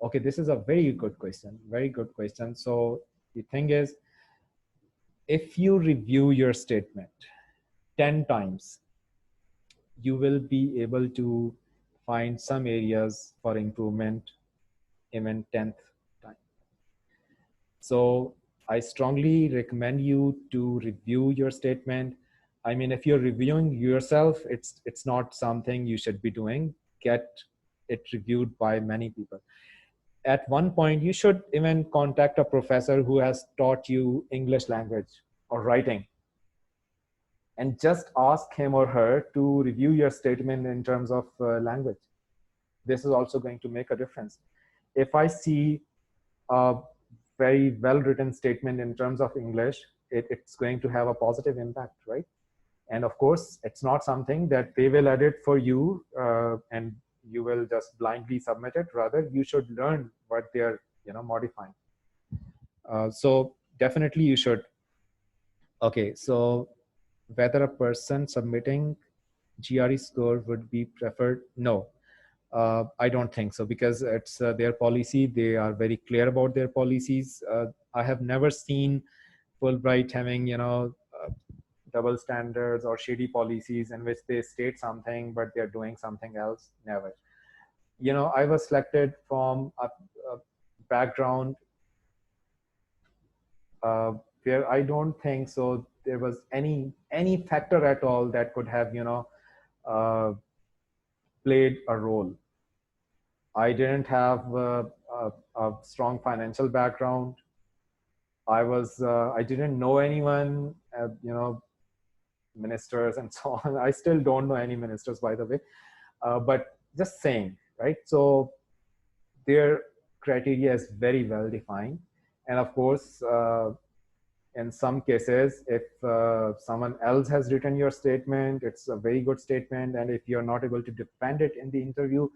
Okay, this is a very good question. Very good question. So the thing is, if you review your statement 10 times, you will be able to find some areas for improvement even 10th time. So I strongly recommend you to review your statement. I mean, if you're reviewing yourself, it's not something you should be doing. Get it reviewed by many people. At one point, you should even contact a professor who has taught you English language or writing and just ask him or her to review your statement in terms of language. This is also going to make a difference. If I see a very well-written statement in terms of English, it's going to have a positive impact, right? And of course, it's not something that they will edit for you and you will just blindly submit it. Rather, you should learn what they're modifying. So definitely you should. Okay, so whether a person submitting GRE score would be preferred? No, I don't think so, because it's their policy. They are very clear about their policies. I have never seen Fulbright having, double standards or shady policies in which they state something but they're doing something else. Never. I was selected from a background uh, where I don't think so there was any factor at all that could have uh, played a role. I didn't have a strong financial background. I didn't know anyone, ministers and so on. I still don't know any ministers, by the way. But just saying, right? So their criteria is very well defined. And of course, in some cases, if someone else has written your statement, it's a very good statement. And if you're not able to defend it in the interview,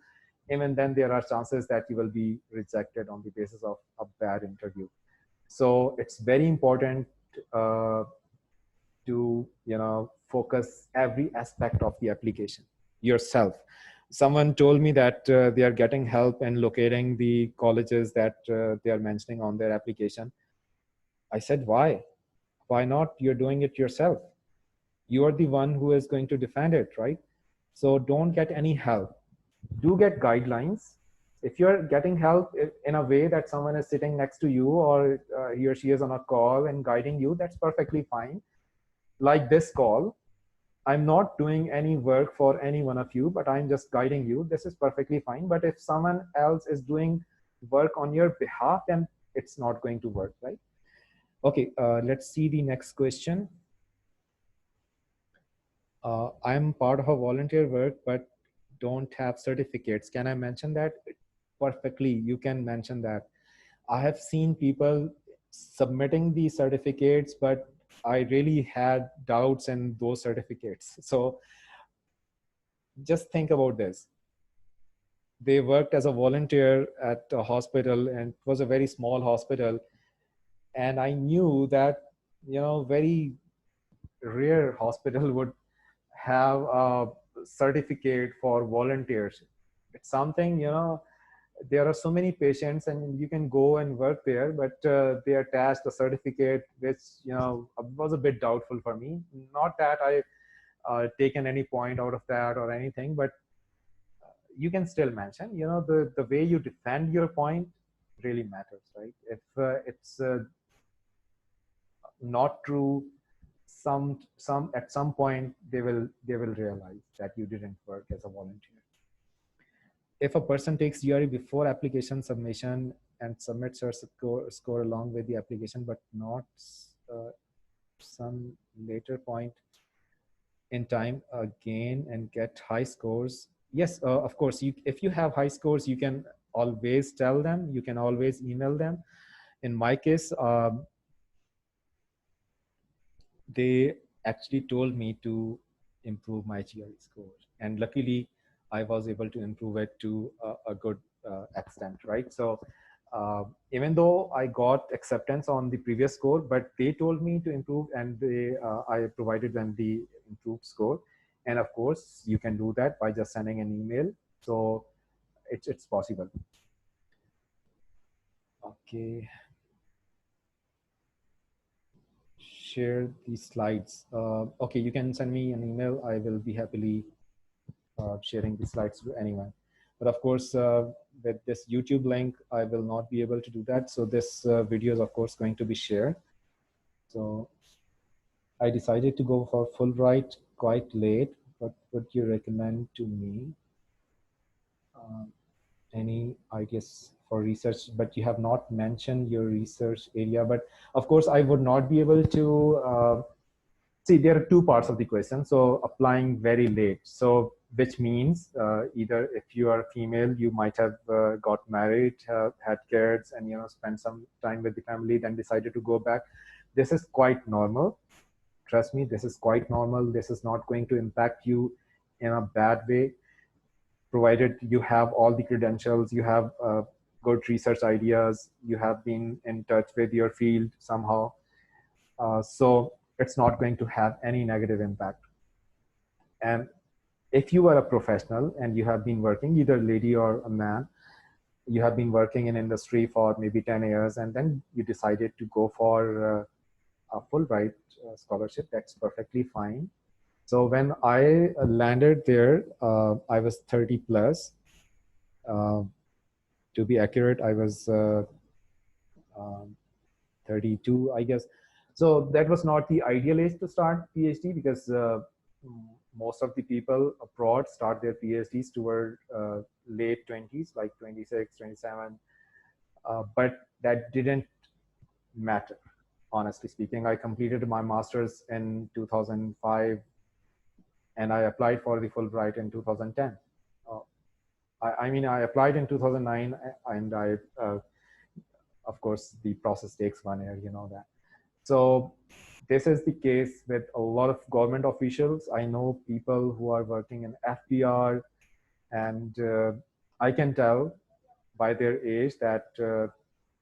even then there are chances that you will be rejected on the basis of a bad interview. So it's very important uh, to focus every aspect of the application yourself. Someone told me that they are getting help in locating the colleges that they are mentioning on their application. I said, why not? You're doing it yourself. You are the one who is going to defend it, right? So don't get any help. Do get guidelines. If you're getting help in a way that someone is sitting next to you, or he or she is on a call and guiding you, that's perfectly fine. Like this call, I'm not doing any work for any one of you, but I'm just guiding you. This is perfectly fine. But if someone else is doing work on your behalf, then it's not going to work, right? Okay, let's see the next question. I'm part of a volunteer work, but don't have certificates. Can I mention that? Perfectly, you can mention that. I have seen people submitting the certificates, but I really had doubts in those certificates. So just think about this. They worked as a volunteer at a hospital, and it was a very small hospital. And I knew that, very rare hospital would have a certificate for volunteers. It's something, there are so many patients and you can go and work there, but they attached a certificate, which, was a bit doubtful for me. Not that I taken any point out of that or anything, but you can still mention, the way you defend your point really matters, right? If it's not true, some at some point they will realize that you didn't work as a volunteer. If a person takes GRE before application submission and submits her score along with the application, but not some later point in time again and get high scores, yes, of course, if you have high scores, you can always tell them, you can always email them. In my case, they actually told me to improve my GRE score. And luckily, I was able to improve it to a good extent, right? So even though I got acceptance on the previous score, but they told me to improve, and I provided them the improved score. And of course, you can do that by just sending an email. So it's possible. Okay. Share the slides. Okay, you can send me an email. I will be happily sharing the slides to anyone. But of course, with this YouTube link, I will not be able to do that. So this video is of course going to be shared. So I decided to go for Fulbright quite late. What would you recommend to me? Any ideas for research? But you have not mentioned your research area. But of course, I would not be able to see, there are two parts of the question. So applying very late. So which means either if you are female, you might have got married, had kids, and spent some time with the family, then decided to go back. This is quite normal. Trust me, this is quite normal. This is not going to impact you in a bad way, provided you have all the credentials, you have good research ideas, you have been in touch with your field somehow. So it's not going to have any negative impact. And if you are a professional and you have been working, either lady or a man, you have been working in industry for maybe 10 years, and then you decided to go for a Fulbright scholarship, that's perfectly fine. So when I landed there, I was 30 plus. Uh, to be accurate, I was um, 32, I guess. So that was not the ideal age to start PhD, because most of the people abroad start their PhDs toward late 20s, like 26, 27. But that didn't matter, honestly speaking. I completed my master's in 2005, and I applied for the Fulbright in 2010. Uh, I mean, I applied in 2009, and of course, the process takes 1 year, you know that. So this is the case with a lot of government officials. I know people who are working in FBR, and I can tell by their age that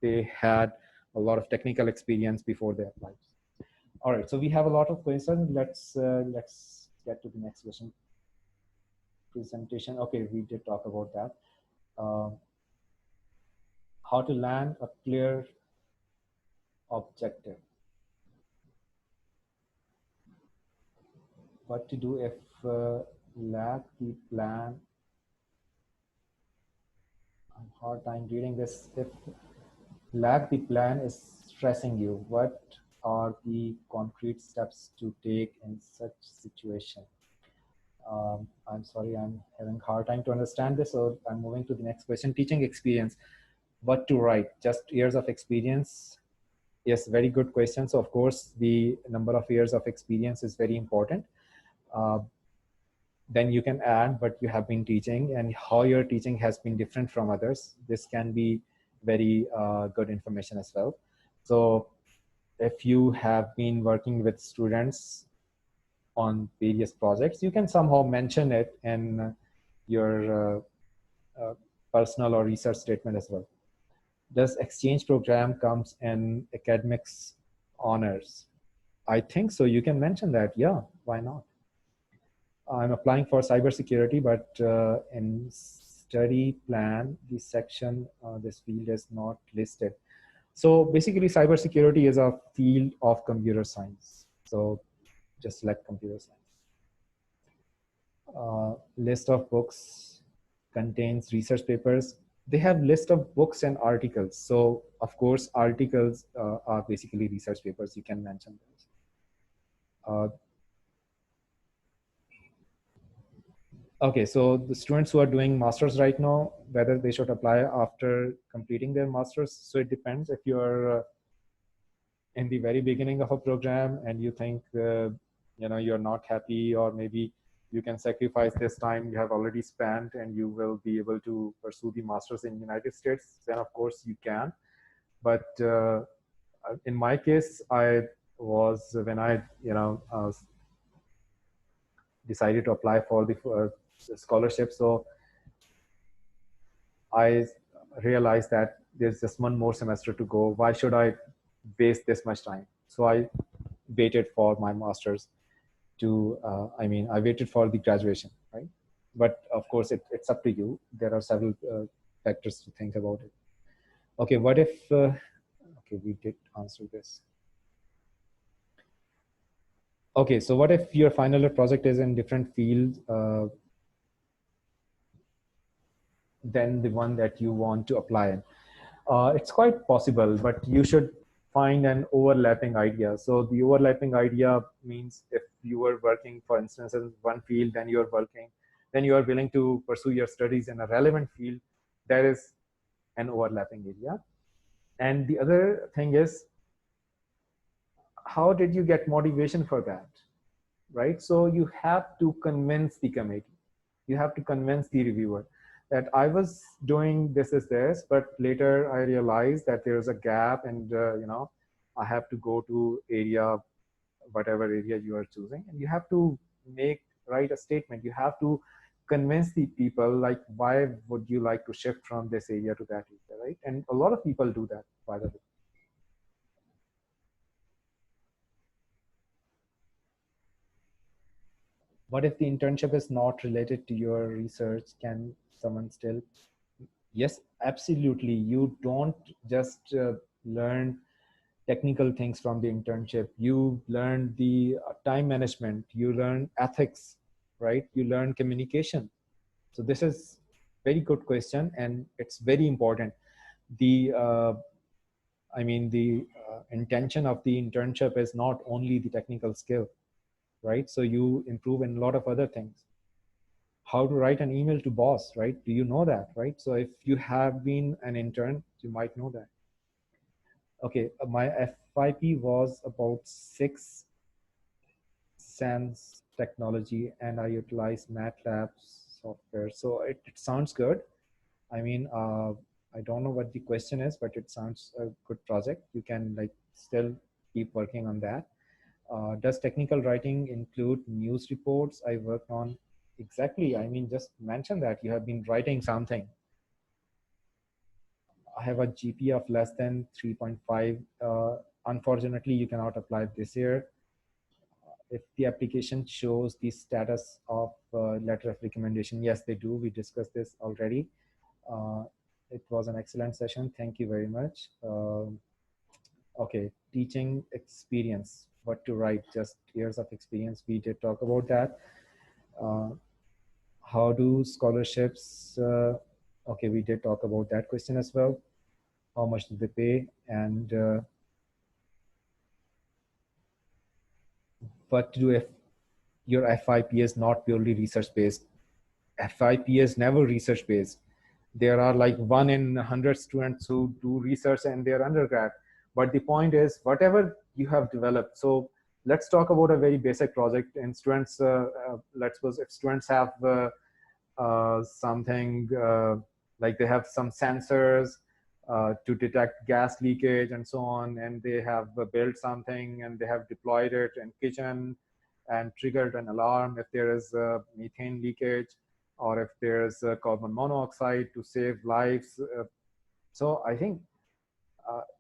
they had a lot of technical experience before they applied. All right, so we have a lot of questions. Let's get to the next question. Presentation. Okay, we did talk about that. How to land a clear objective. What to do if lack the plan. I'm hard time reading this. If lack the plan is stressing you, what are the concrete steps to take in such situation? I'm sorry, I'm having a hard time to understand this, so I'm moving to the next question. Teaching experience. What to write? Just years of experience? Yes, very good question. So of course, the number of years of experience is very important. Uh, then you can add what you have been teaching and how your teaching has been different from others. This can be very good information as well. So if you have been working with students on various projects, you can somehow mention it in your personal or research statement as well. Does exchange program comes in academics honors? I think so. You can mention that. Yeah, why not? I'm applying for cybersecurity, but in study plan, the section, this field is not listed. So basically, cybersecurity is a field of computer science. So just select computer science. List of books contains research papers. They have list of books and articles. So of course, articles are basically research papers. You can mention those. Okay, so the students who are doing masters right now, whether they should apply after completing their masters. So it depends. If you're in the very beginning of a program and you think you're not happy, or maybe you can sacrifice this time you have already spent and you will be able to pursue the masters in United States, then of course you can. But in my case, I was when I decided to apply for the scholarship, so I realized that there's just one more semester to go. Why should I waste this much time? So I waited for my master's to, I waited for the graduation, right? But of course, it's up to you. There are several factors to think about it. Okay, what if, okay, we did answer this. Okay, so what if your final year project is in different field than the one that you want to apply in? It's quite possible, but you should find an overlapping idea. So the overlapping idea means if you were working, for instance, in one field, then you are willing to pursue your studies in a relevant field, there is an overlapping area. And the other thing is, how did you get motivation for that, right? So you have to convince the committee, you have to convince the reviewer that I was doing this is this, but later I realized that there's a gap, and I have to go to area, whatever area you are choosing, and you have to write a statement. You have to convince the people, like, why would you like to shift from this area to that area, right? And a lot of people do that, by the way. What if the internship is not related to your research? Can someone still? Yes, absolutely. You don't just learn technical things from the internship. You learn the time management, you learn ethics, right? You learn communication. So this is very good question, and it's very important. The intention of the internship is not only the technical skill, right? So you improve in a lot of other things. How to write an email to boss, right? Do you know that, right? So if you have been an intern, you might know that. Okay, my FYP was about 6 sense technology, and I utilize MATLAB software. So it sounds good. I mean, I don't know what the question is, but it sounds a good project. You can like still keep working on that. Does technical writing include news reports? I worked on exactly. I mean, just mention that you have been writing something. I have a GPA of less than 3.5. Unfortunately, you cannot apply this year. If the application shows the status of letter of recommendation, yes, they do. We discussed this already. Uh, it was an excellent session. Thank you very much. Okay, teaching experience, what to write, just years of experience. We did talk about that. Uh, how do scholarships, okay, we did talk about that question as well. How much do they pay? And what to do if your FIP is not purely research based? FIP is never research based. There are like 1 in 100 students who do research in their undergrad. But the point is, whatever you have developed. So let's talk about a very basic project. And students, let's suppose if students have something like they have some sensors to detect gas leakage and so on, and they have built something and they have deployed it in kitchen and triggered an alarm if there is methane leakage or if there's carbon monoxide to save lives. So I think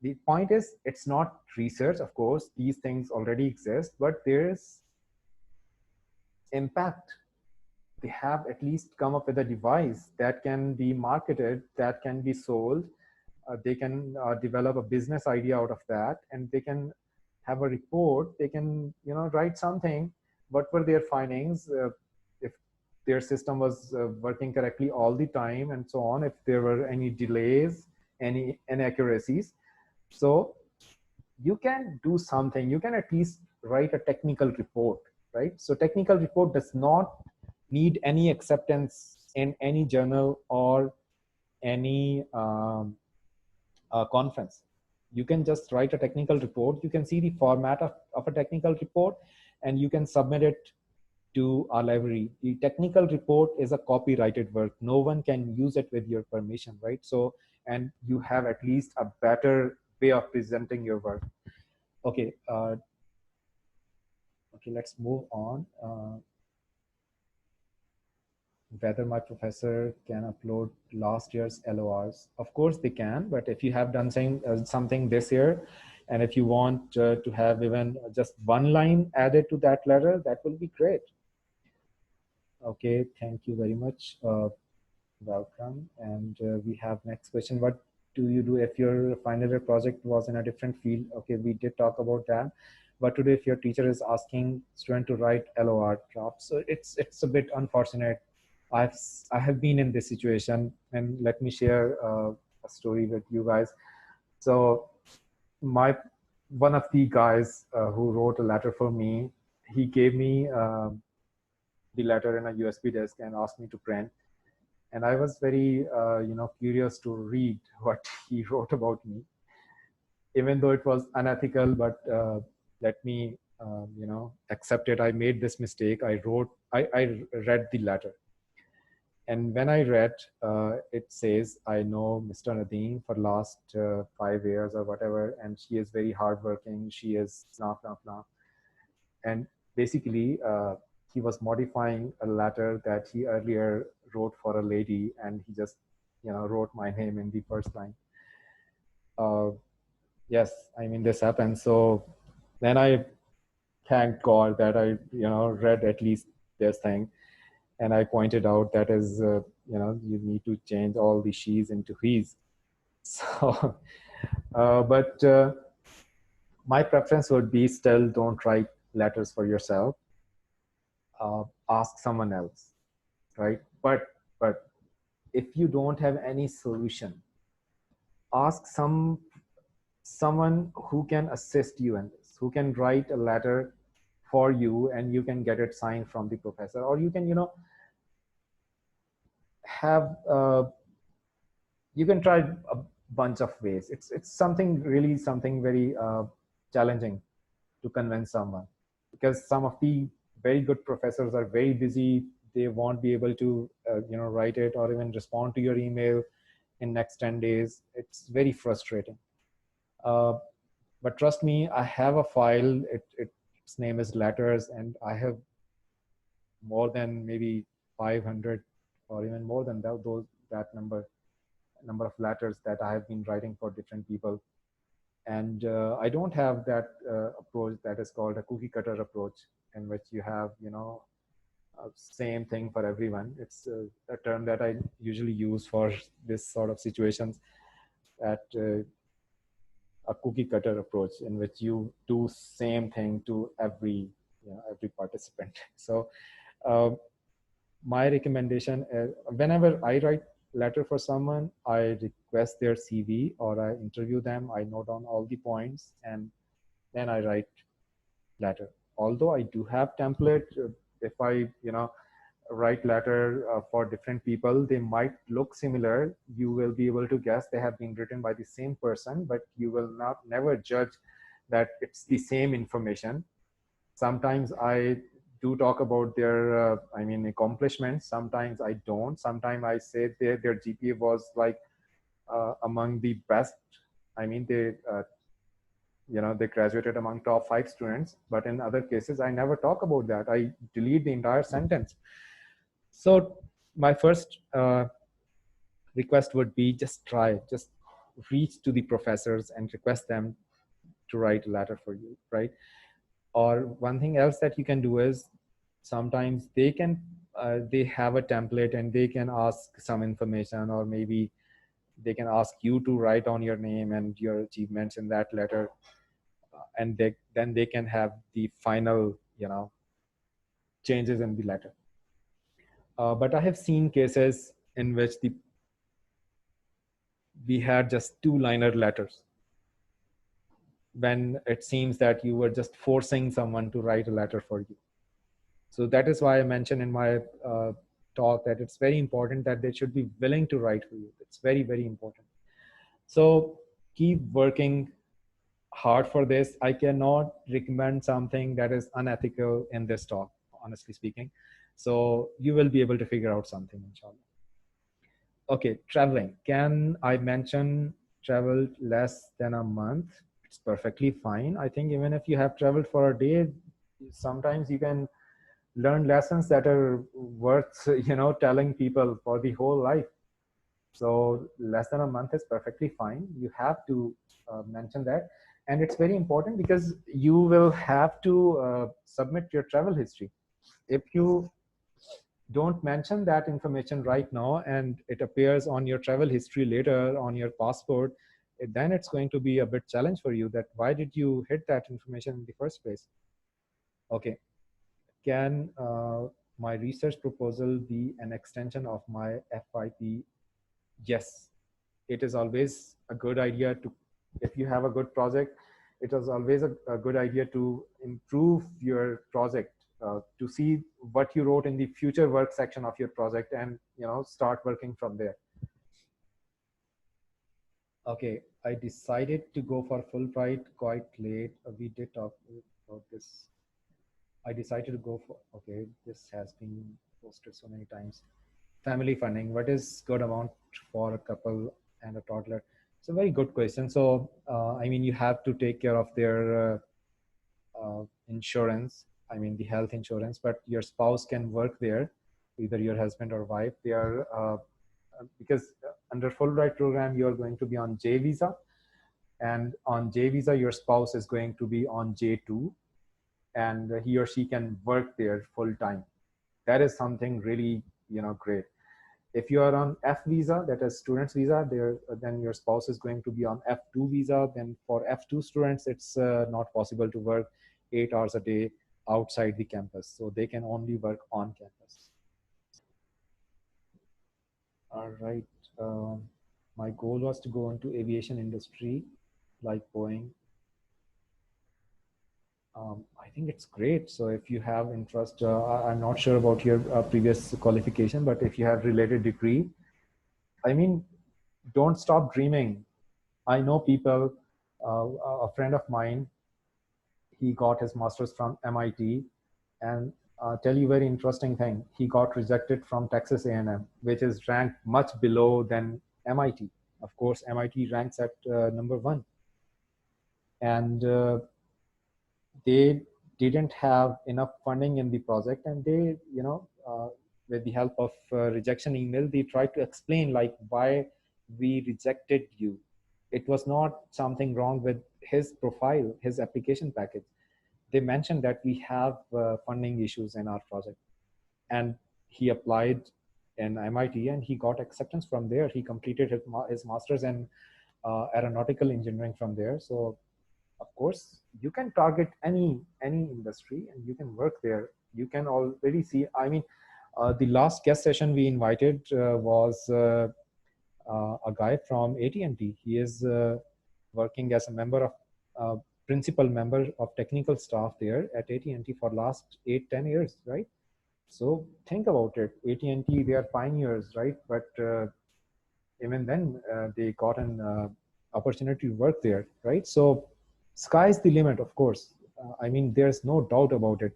the point is, it's not research, of course, these things already exist, but there's impact. They have at least come up with a device that can be marketed, that can be sold. They can develop a business idea out of that, and they can have a report. They can, write something. What were their findings? If their system was working correctly all the time, and so on. If there were any delays, any inaccuracies. So you can do something. You can at least write a technical report, right? So technical report does not need any acceptance in any journal or any conference. You can just write a technical report. You can see the format of a technical report, and you can submit it to our library. The technical report is a copyrighted work. No one can use it with your permission, right? So, and you have at least a better way of presenting your work. Okay, okay, let's move on. Whether my professor can upload last year's LORs. Of course they can, but if you have done something this year, and if you want to have even just one line added to that letter, that will be great. Okay, thank you very much. Welcome. And we have next question. What do you do if your final year project was in a different field? Okay, we did talk about that. What to do if your teacher is asking student to write LOR drafts? So it's a bit unfortunate. I have been in this situation, and let me share a story with you guys. So one of the guys who wrote a letter for me, he gave me the letter in a USB disk and asked me to print. And I was very curious to read what he wrote about me, even though it was unethical. But let me accept it. I made this mistake. I read the letter. And when I read, it says, I know Mr. Nadeem for last 5 years or whatever, and she is very hardworking. She is blah, blah, blah. And basically, he was modifying a letter that he earlier wrote for a lady, and he just, wrote my name in the first line. Yes, I mean, this happened. So then I thanked God that I, read at least this thing, and I pointed out that is, you need to change all the she's into he's. So, but my preference would be still don't write letters for yourself. Ask someone else, right? But if you don't have any solution, ask someone who can assist you in this, who can write a letter for you, and you can get it signed from the professor, or you can, have you can try a bunch of ways. It's something really, something very challenging to convince someone, because some of the very good professors are very busy. They won't be able to write it or even respond to your email in next 10 days. It's very frustrating. uh, but trust me, I have a file. Its name is letters, and I have more than maybe 500 or even more than that number of letters that I have been writing for different people. And I don't have that approach that is called a cookie cutter approach, in which you have same thing for everyone. It's a term that I usually use for this sort of situations, that a cookie cutter approach in which you do same thing to every participant. So uh, my recommendation is, whenever I write letter for someone, I request their CV or I interview them. I note down all the points, and then I write letter. Although I do have template, if I write letter for different people, they might look similar. You will be able to guess they have been written by the same person, but you will not never judge that it's the same information. Sometimes I do talk about their accomplishments. Sometimes I don't. Sometimes I say their GPA was like among the best. They graduated among top 5 students, but in other cases I never talk about that. I delete the entire sentence. So my first request would be, just reach to the professors and request them to write a letter for you, right? Or one thing else that you can do is, sometimes they have a template and they can ask some information, or maybe they can ask you to write on your name and your achievements in that letter, and then they can have the final changes in the letter. But I have seen cases in which we had just two-liner letters, when it seems that you were just forcing someone to write a letter for you. So that is why I mentioned in my talk that it's very important that they should be willing to write for you. It's very, very important. So keep working hard for this. I cannot recommend something that is unethical in this talk, honestly speaking. So you will be able to figure out something, inshallah. Okay, traveling. Can I mention travel less than a month? It's perfectly fine. I think even if you have traveled for a day, sometimes you can learn lessons that are worth telling people for the whole life. So less than a month is perfectly fine. You have to mention that, and it's very important because you will have to submit your travel history. If you don't mention that information right now and it appears on your travel history later on your passport, then it's going to be a bit challenge for you, that why did you hit that information in the first place. Okay. Can my research proposal be an extension of my FYP? Yes, it is always a good idea to, if you have a good project, it is always a good idea to improve your project, to see what you wrote in the future work section of your project, and start working from there. Okay, I decided to go for Fulbright quite late. We did talk about this. I decided to go for, okay, this has been posted so many times. Family funding, what is good amount for a couple and a toddler? It's a very good question. So, you have to take care of their insurance, the health insurance, but your spouse can work there, either your husband or wife. They are, because under Fulbright program, you're going to be on J visa, and on J visa, your spouse is going to be on J2, and he or she can work there full time. That is something really, great. If you are on F visa, that is student's visa, there then your spouse is going to be on F2 visa. Then for F2 students, it's not possible to work 8 hours a day outside the campus, so they can only work on campus. All right. My goal was to go into aviation industry, like Boeing. I think it's great. So if you have interest, I'm not sure about your previous qualification, but if you have related degree, I mean, don't stop dreaming. I know people, a friend of mine, he got his master's from MIT, and tell you very interesting thing. He got rejected from Texas A&M, which is ranked much below than MIT. Of course, MIT ranks at number one, and they didn't have enough funding in the project, and they, with the help of rejection email, they tried to explain like why we rejected you. It was not something wrong with his profile, his application package. They mentioned that we have funding issues in our project, and he applied in MIT and he got acceptance from there. He completed his master's in aeronautical engineering from there. So of course you can target any industry and you can work there. You can already see, I mean, the last guest session we invited was a guy from AT&T. He is working as a member of principal member of technical staff there at AT&T for last 8-10 years, right? So think about it. AT&T, they are pioneers, right? But even then, they got an opportunity to work there, right? So sky's the limit, of course. I mean, there's no doubt about it.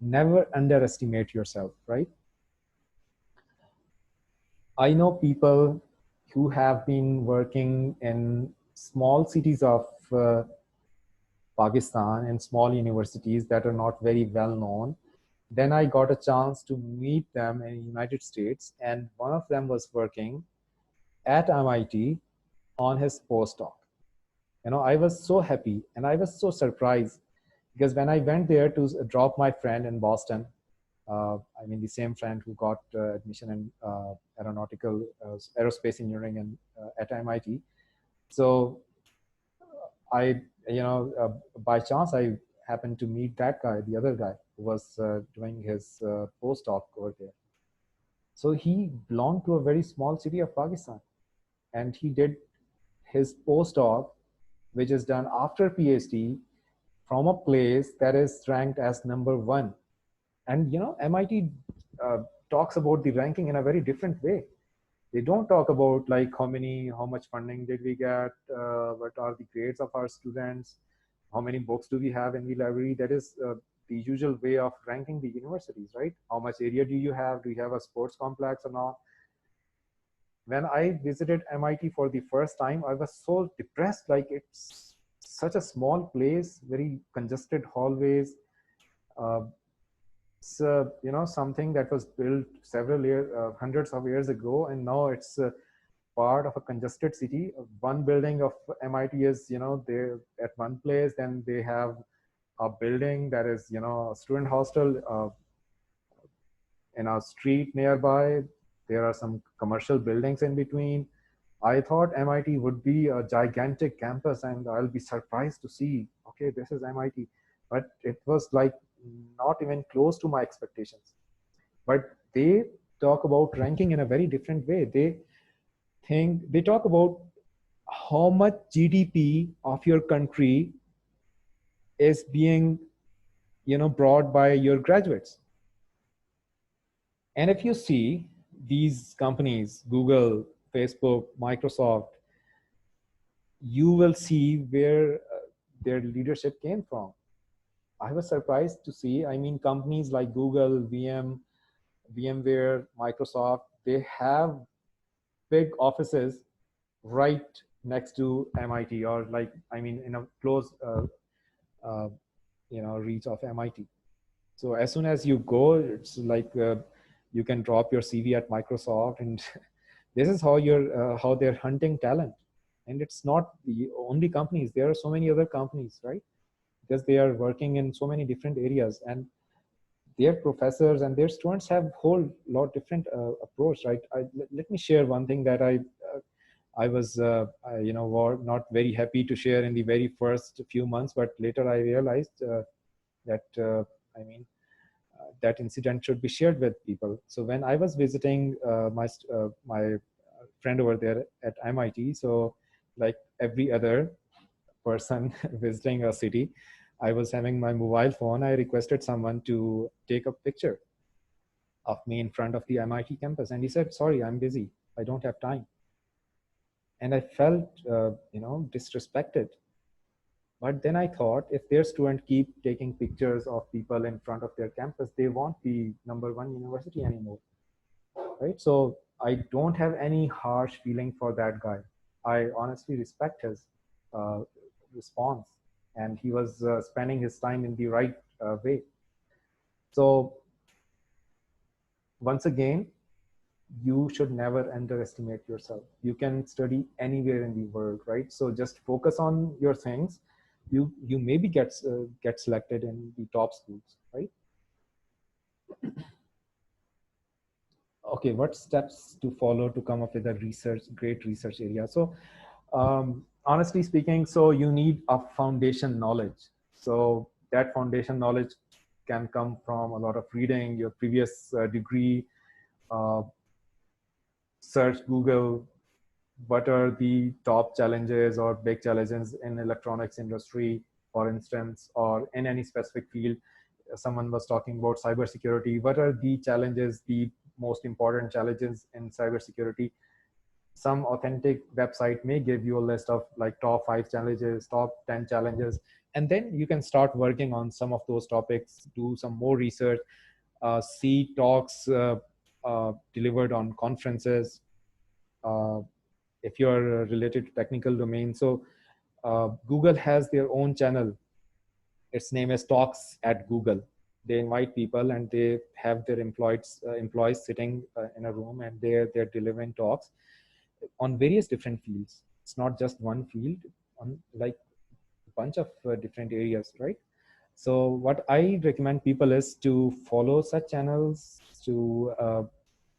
Never underestimate yourself, right? I know people who have been working in small cities of Pakistan and small universities that are not very well known. Then I got a chance to meet them in the United States, and one of them was working at MIT on his postdoc. I was so happy and I was so surprised because when I went there to drop my friend in Boston, I mean, the same friend who got admission in aerospace engineering at MIT. So I, by chance, I happened to meet that guy, the other guy who was doing his postdoc over there. So he belonged to a very small city of Pakistan, and he did his postdoc, which is done after PhD, from a place that is ranked as number one. And MIT talks about the ranking in a very different way. They don't talk about like how much funding did we get, what are the grades of our students, how many books do we have in the library. That is the usual way of ranking the universities, right? How much area do you have? Do you have a sports complex or not? When I visited MIT for the first time, I was so depressed. Like, it's such a small place, very congested hallways. Uh, it's something that was built several years, hundreds of years ago, and now it's part of a congested city. One building of MIT is they're at one place, then they have a building that is a student hostel in a street nearby. There are some commercial buildings in between. I thought MIT would be a gigantic campus and I'll be surprised to see, okay, this is MIT. But it was like not even close to my expectations. But they talk about ranking in a very different way. They talk about how much GDP of your country is being, brought by your graduates. And if you see these companies, Google, Facebook, Microsoft, you will see where their leadership came from. I was surprised to see, I mean, companies like Google, VMware, Microsoft, they have big offices right next to MIT, or like, I mean, in a close, uh, reach of MIT. So as soon as you go, it's like you can drop your CV at Microsoft, and this is how they're hunting talent. And it's not the only companies. There are so many other companies, right? Because they are working in so many different areas, and their professors and their students have whole lot different approach, right? Let me share one thing that I was, not very happy to share in the very first few months, but later I realized that, I mean, that incident should be shared with people. So when I was visiting my friend over there at MIT, so like every other person visiting a city, I was having my mobile phone. I requested someone to take a picture of me in front of the MIT campus, and he said, "Sorry, I'm busy. I don't have time." And I felt, disrespected. But then I thought, if their student keep taking pictures of people in front of their campus, they won't be number one university anymore, right? So I don't have any harsh feeling for that guy. I honestly respect his uh, response, and he was spending his time in the right way. So once again, you should never underestimate yourself. You can study anywhere in the world, right? So just focus on your things. You maybe get selected in the top schools, right? Okay, what steps to follow to come up with a great research area? So honestly speaking, so you need a foundation knowledge. So that foundation knowledge can come from a lot of reading, your previous degree, uh, search Google, what are the top challenges or big challenges in electronics industry, for instance, or in any specific field. Someone was talking about cybersecurity. What are the challenges, the most important challenges in cybersecurity? Some authentic website may give you a list of like top 5 challenges, top 10 challenges, and then you can start working on some of those topics, do some more research, see talks delivered on conferences, uh, if you're related to technical domain. So Google has their own channel. Its name is Talks at Google. They invite people and they have their employees sitting in a room, and they're delivering talks on various different fields. It's not just one field, on like a bunch of different areas, right? So what I recommend people is to follow such channels, to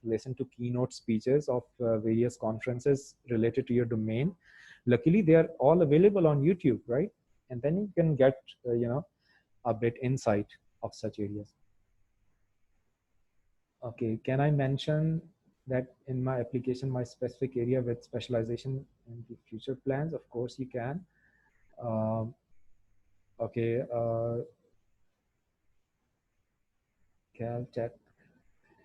listen to keynote speeches of various conferences related to your domain. Luckily, they are all available on YouTube, right? And then you can get, a bit insight of such areas. Okay, can I mention that in my application, my specific area with specialization in the future plans? Of course, you can. Um, okay, Caltech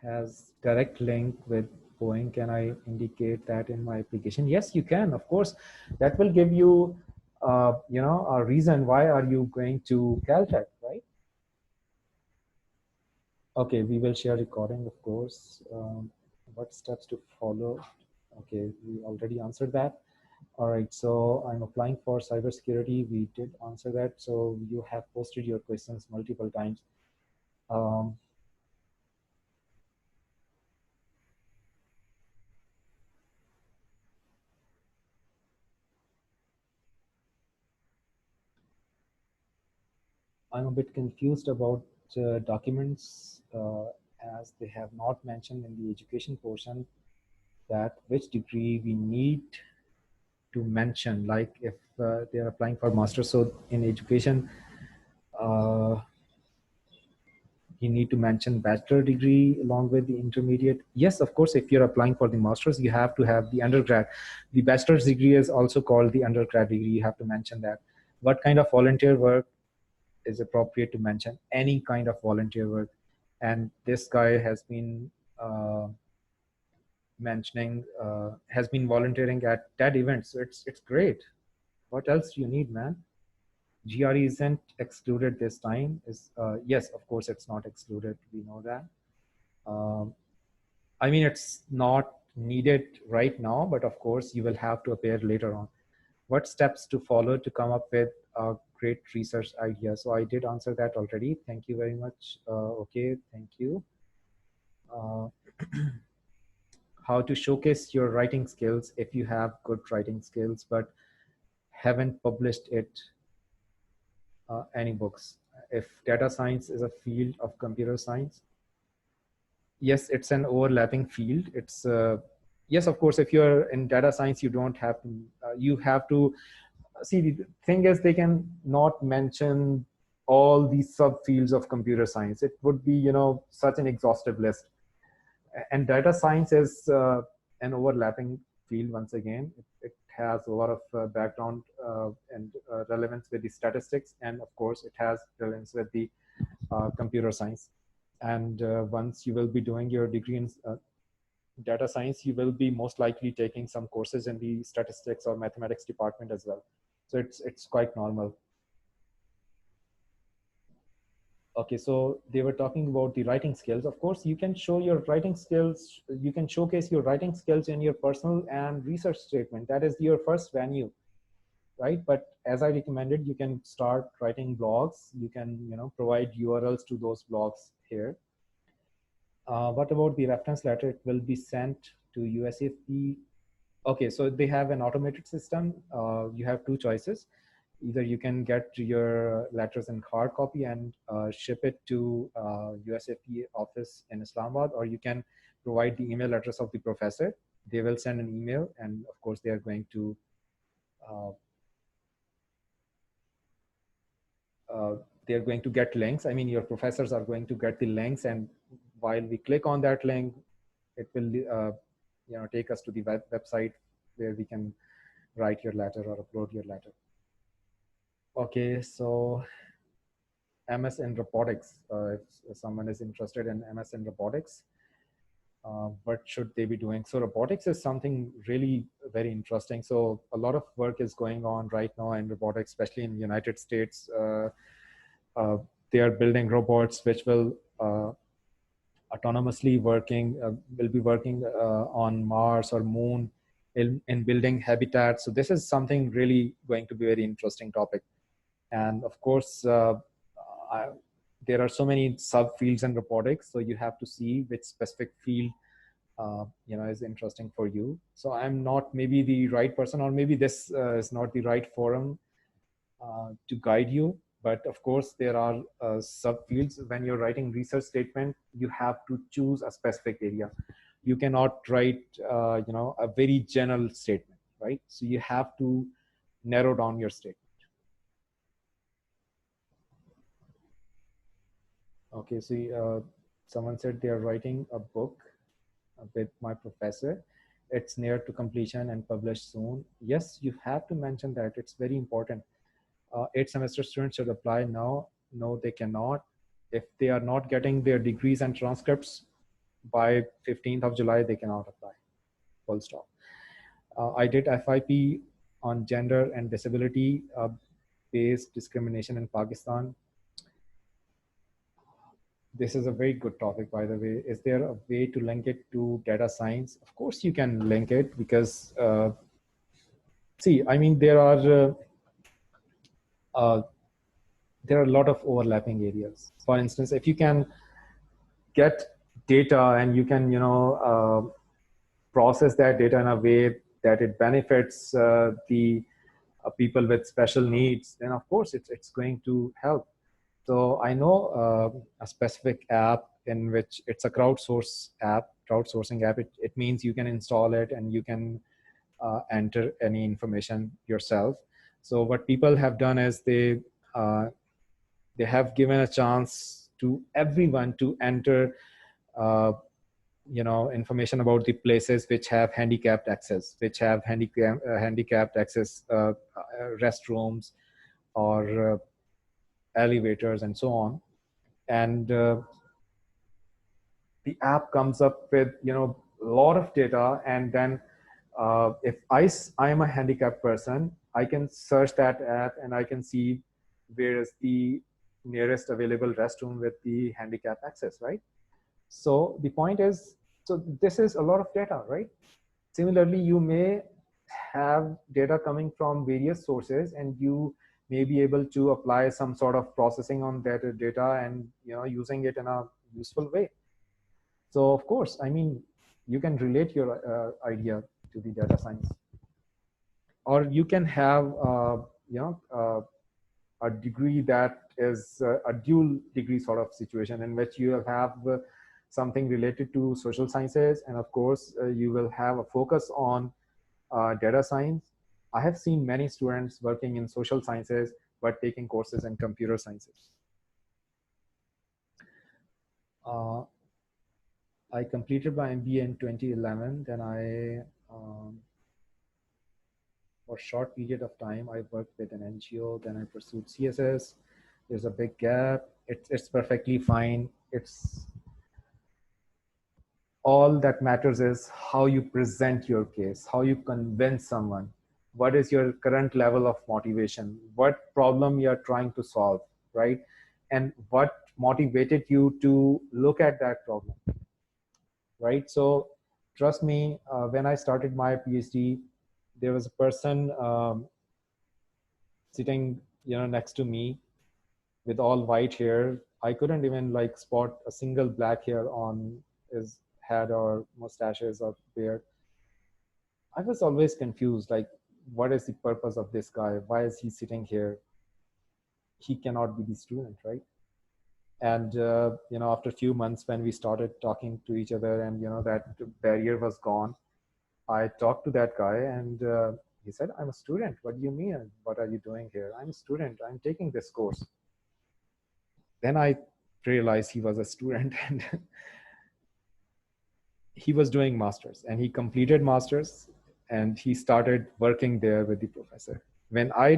has direct link with Boeing. Can I indicate that in my application? Yes, you can. Of course, that will give you, a reason why are you going to Caltech, right? Okay, we will share recording, of course. What steps to follow? Okay, we already answered that. All right, so I'm applying for cybersecurity. We did answer that. So you have posted your questions multiple times. Um, I'm a bit confused about documents as they have not mentioned in the education portion that which degree we need to mention, like if they are applying for master's. So in education, uh, you need to mention bachelor degree along with the intermediate. Yes, of course, if you're applying for the master's, you have to have the undergrad. The bachelor's degree is also called the undergrad degree. You have to mention that. What kind of volunteer work is appropriate to mention? Any kind of volunteer work. And this guy has been has been volunteering at TED events. So it's great. What else do you need, man? GRE isn't excluded this time. Is yes, of course, it's not excluded. We know that. Um, I mean, it's not needed right now, but of course, you will have to appear later on. What steps to follow to come up with a great research idea? So I did answer that already. Thank you very much. Okay, thank you. Uh, how to showcase your writing skills if you have good writing skills but haven't published it any books. if data science is a field of computer science, yes, it's an overlapping field. It's yes, of course, if you're in data science, you don't have to, you have to see, the thing is they can not mention all these subfields of computer science. It would be, such an exhaustive list. And data science is an overlapping field. Once again, it has a lot of background and relevance with the statistics, and of course it has relevance with the computer science. And once you will be doing your degree in data science, you will be most likely taking some courses in the statistics or mathematics department as well. So it's quite normal. Okay, so they were talking about the writing skills. Of course, you can show your writing skills. You can showcase your writing skills in your personal and research statement. That is your first venue, right? But as I recommended, you can start writing blogs. You can, provide URLs to those blogs here. What about the reference letter? It will be sent to USAP. Okay, so they have an automated system. You have two choices. Either you can get your letters in hard copy and ship it to USAP office in Islamabad, or you can provide the email address of the professor. They will send an email, and of course they are going to get links. I mean, your professors are going to get the links, and while we click on that link, it will take us to the website where we can write your letter or upload your letter. Okay, so MS in robotics. If someone is interested in MS in robotics, what should they be doing? So robotics is something really very interesting. So a lot of work is going on right now in robotics, especially in the United States. They are building robots which will autonomously will be working on Mars or Moon in building habitats. So this is something really going to be a very interesting topic. And of course, there are so many subfields in robotics, so you have to see which specific field is interesting for you. So I'm not maybe the right person, or maybe this is not the right forum to guide you. But of course, there are subfields. When you're writing research statement, you have to choose a specific area. You cannot write, a very general statement, right? So you have to narrow down your statement. Okay, so someone said they are writing a book with my professor. It's near to completion and published soon. Yes, you have to mention that. It's very important. 8th-semester students should apply now. No, they cannot. If they are not getting their degrees and transcripts by 15th of July, they cannot apply. Full stop. I did FIP on gender and disability based discrimination in Pakistan. This is a very good topic, by the way. Is there a way to link it to data science? Of course, you can link it, because see, I mean, there are a lot of overlapping areas. For instance, if you can get data and you can, process that data in a way that it benefits the people with special needs, then of course it's going to help. So I know a specific app in which it's a crowdsourcing app. It means you can install it and you can enter any information yourself. So what people have done is they have given a chance to everyone to enter information about the places which have handicapped access, restrooms or elevators and so on. And the app comes up with a lot of data, and then if I am a handicapped person, I can search that app and I can see where is the nearest available restroom with the handicap access, right? So the point is, so this is a lot of data, right? Similarly, you may have data coming from various sources, and you may be able to apply some sort of processing on that data and using it in a useful way. So of course, I mean, you can relate your idea to the data science, or you can have a degree that is a dual degree sort of situation in which you will have something related to social sciences, and of course you will have a focus on data science. I have seen many students working in social sciences but taking courses in computer sciences. uh, I completed my MBA in 2011. Then for a short period of time, I worked with an NGO. Then I pursued CSS. There's a big gap. It's perfectly fine. It's all that matters is how you present your case, how you convince someone. What is your current level of motivation? What problem you're trying to solve, right? And what motivated you to look at that problem, right? So trust me, when I started my PhD, there was a person sitting, next to me with all white hair. I couldn't even like spot a single black hair on his head or mustaches or beard. I was always confused, like, what is the purpose of this guy? Why is he sitting here? He cannot be the student, right? And after a few months, when we started talking to each other, and that barrier was gone, I talked to that guy, and he said, "I'm a student." "What do you mean? What are you doing here?" "I'm a student. I'm taking this course." Then I realized he was a student, and he was doing masters, and he completed masters, and he started working there with the professor. When I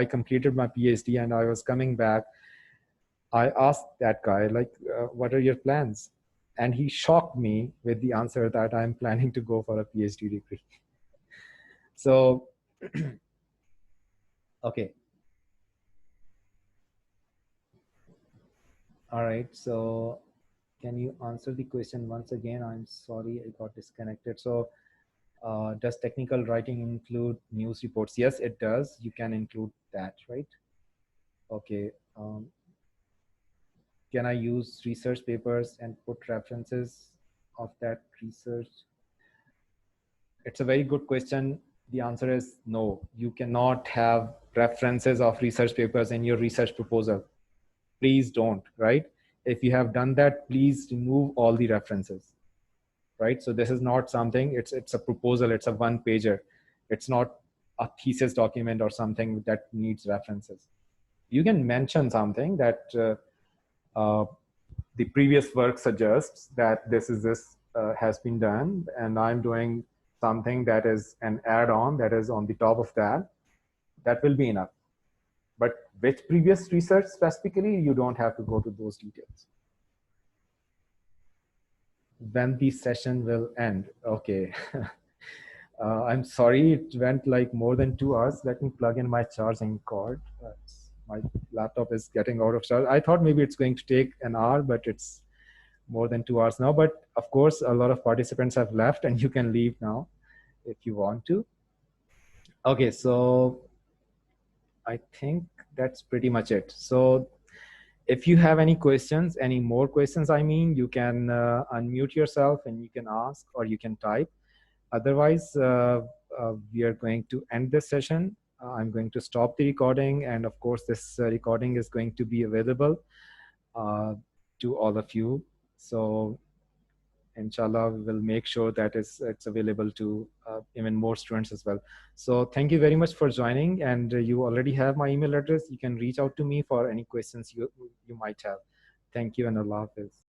completed my PhD and I was coming back, I asked that guy, like, what are your plans? And he shocked me with the answer that I'm planning to go for a PhD degree. So, okay. All right. So can you answer the question once again? I'm sorry, I got disconnected. So does technical writing include news reports? Yes, it does. You can include that, right? Okay. Can I use research papers and put references of that research? It's a very good question. The answer is no. You cannot have references of research papers in your research proposal. Please don't, right? If you have done that, please remove all the references, right? So this is not something, it's a proposal, it's a one pager. It's not a thesis document or something that needs references. You can mention something that the previous work suggests that this has been done, and I'm doing something that is an add-on that is on the top of that. That will be enough. But which previous research specifically, you don't have to go to those details. When the session will end? Okay. I'm sorry, it went like more than 2 hours. Let me plug in my charging cord. My laptop is getting out of charge. I thought maybe it's going to take an hour, but it's more than 2 hours now. But of course, a lot of participants have left, and you can leave now if you want to. Okay, so I think that's pretty much it. So if you have any questions, any more questions, you can unmute yourself and you can ask, or you can type. Otherwise, we are going to end this session. I'm going to stop the recording, and of course, this recording is going to be available to all of you. So inshallah, we will make sure that it's available to even more students as well. So thank you very much for joining, and you already have my email address. You can reach out to me for any questions you might have. Thank you, and Allah Hafiz.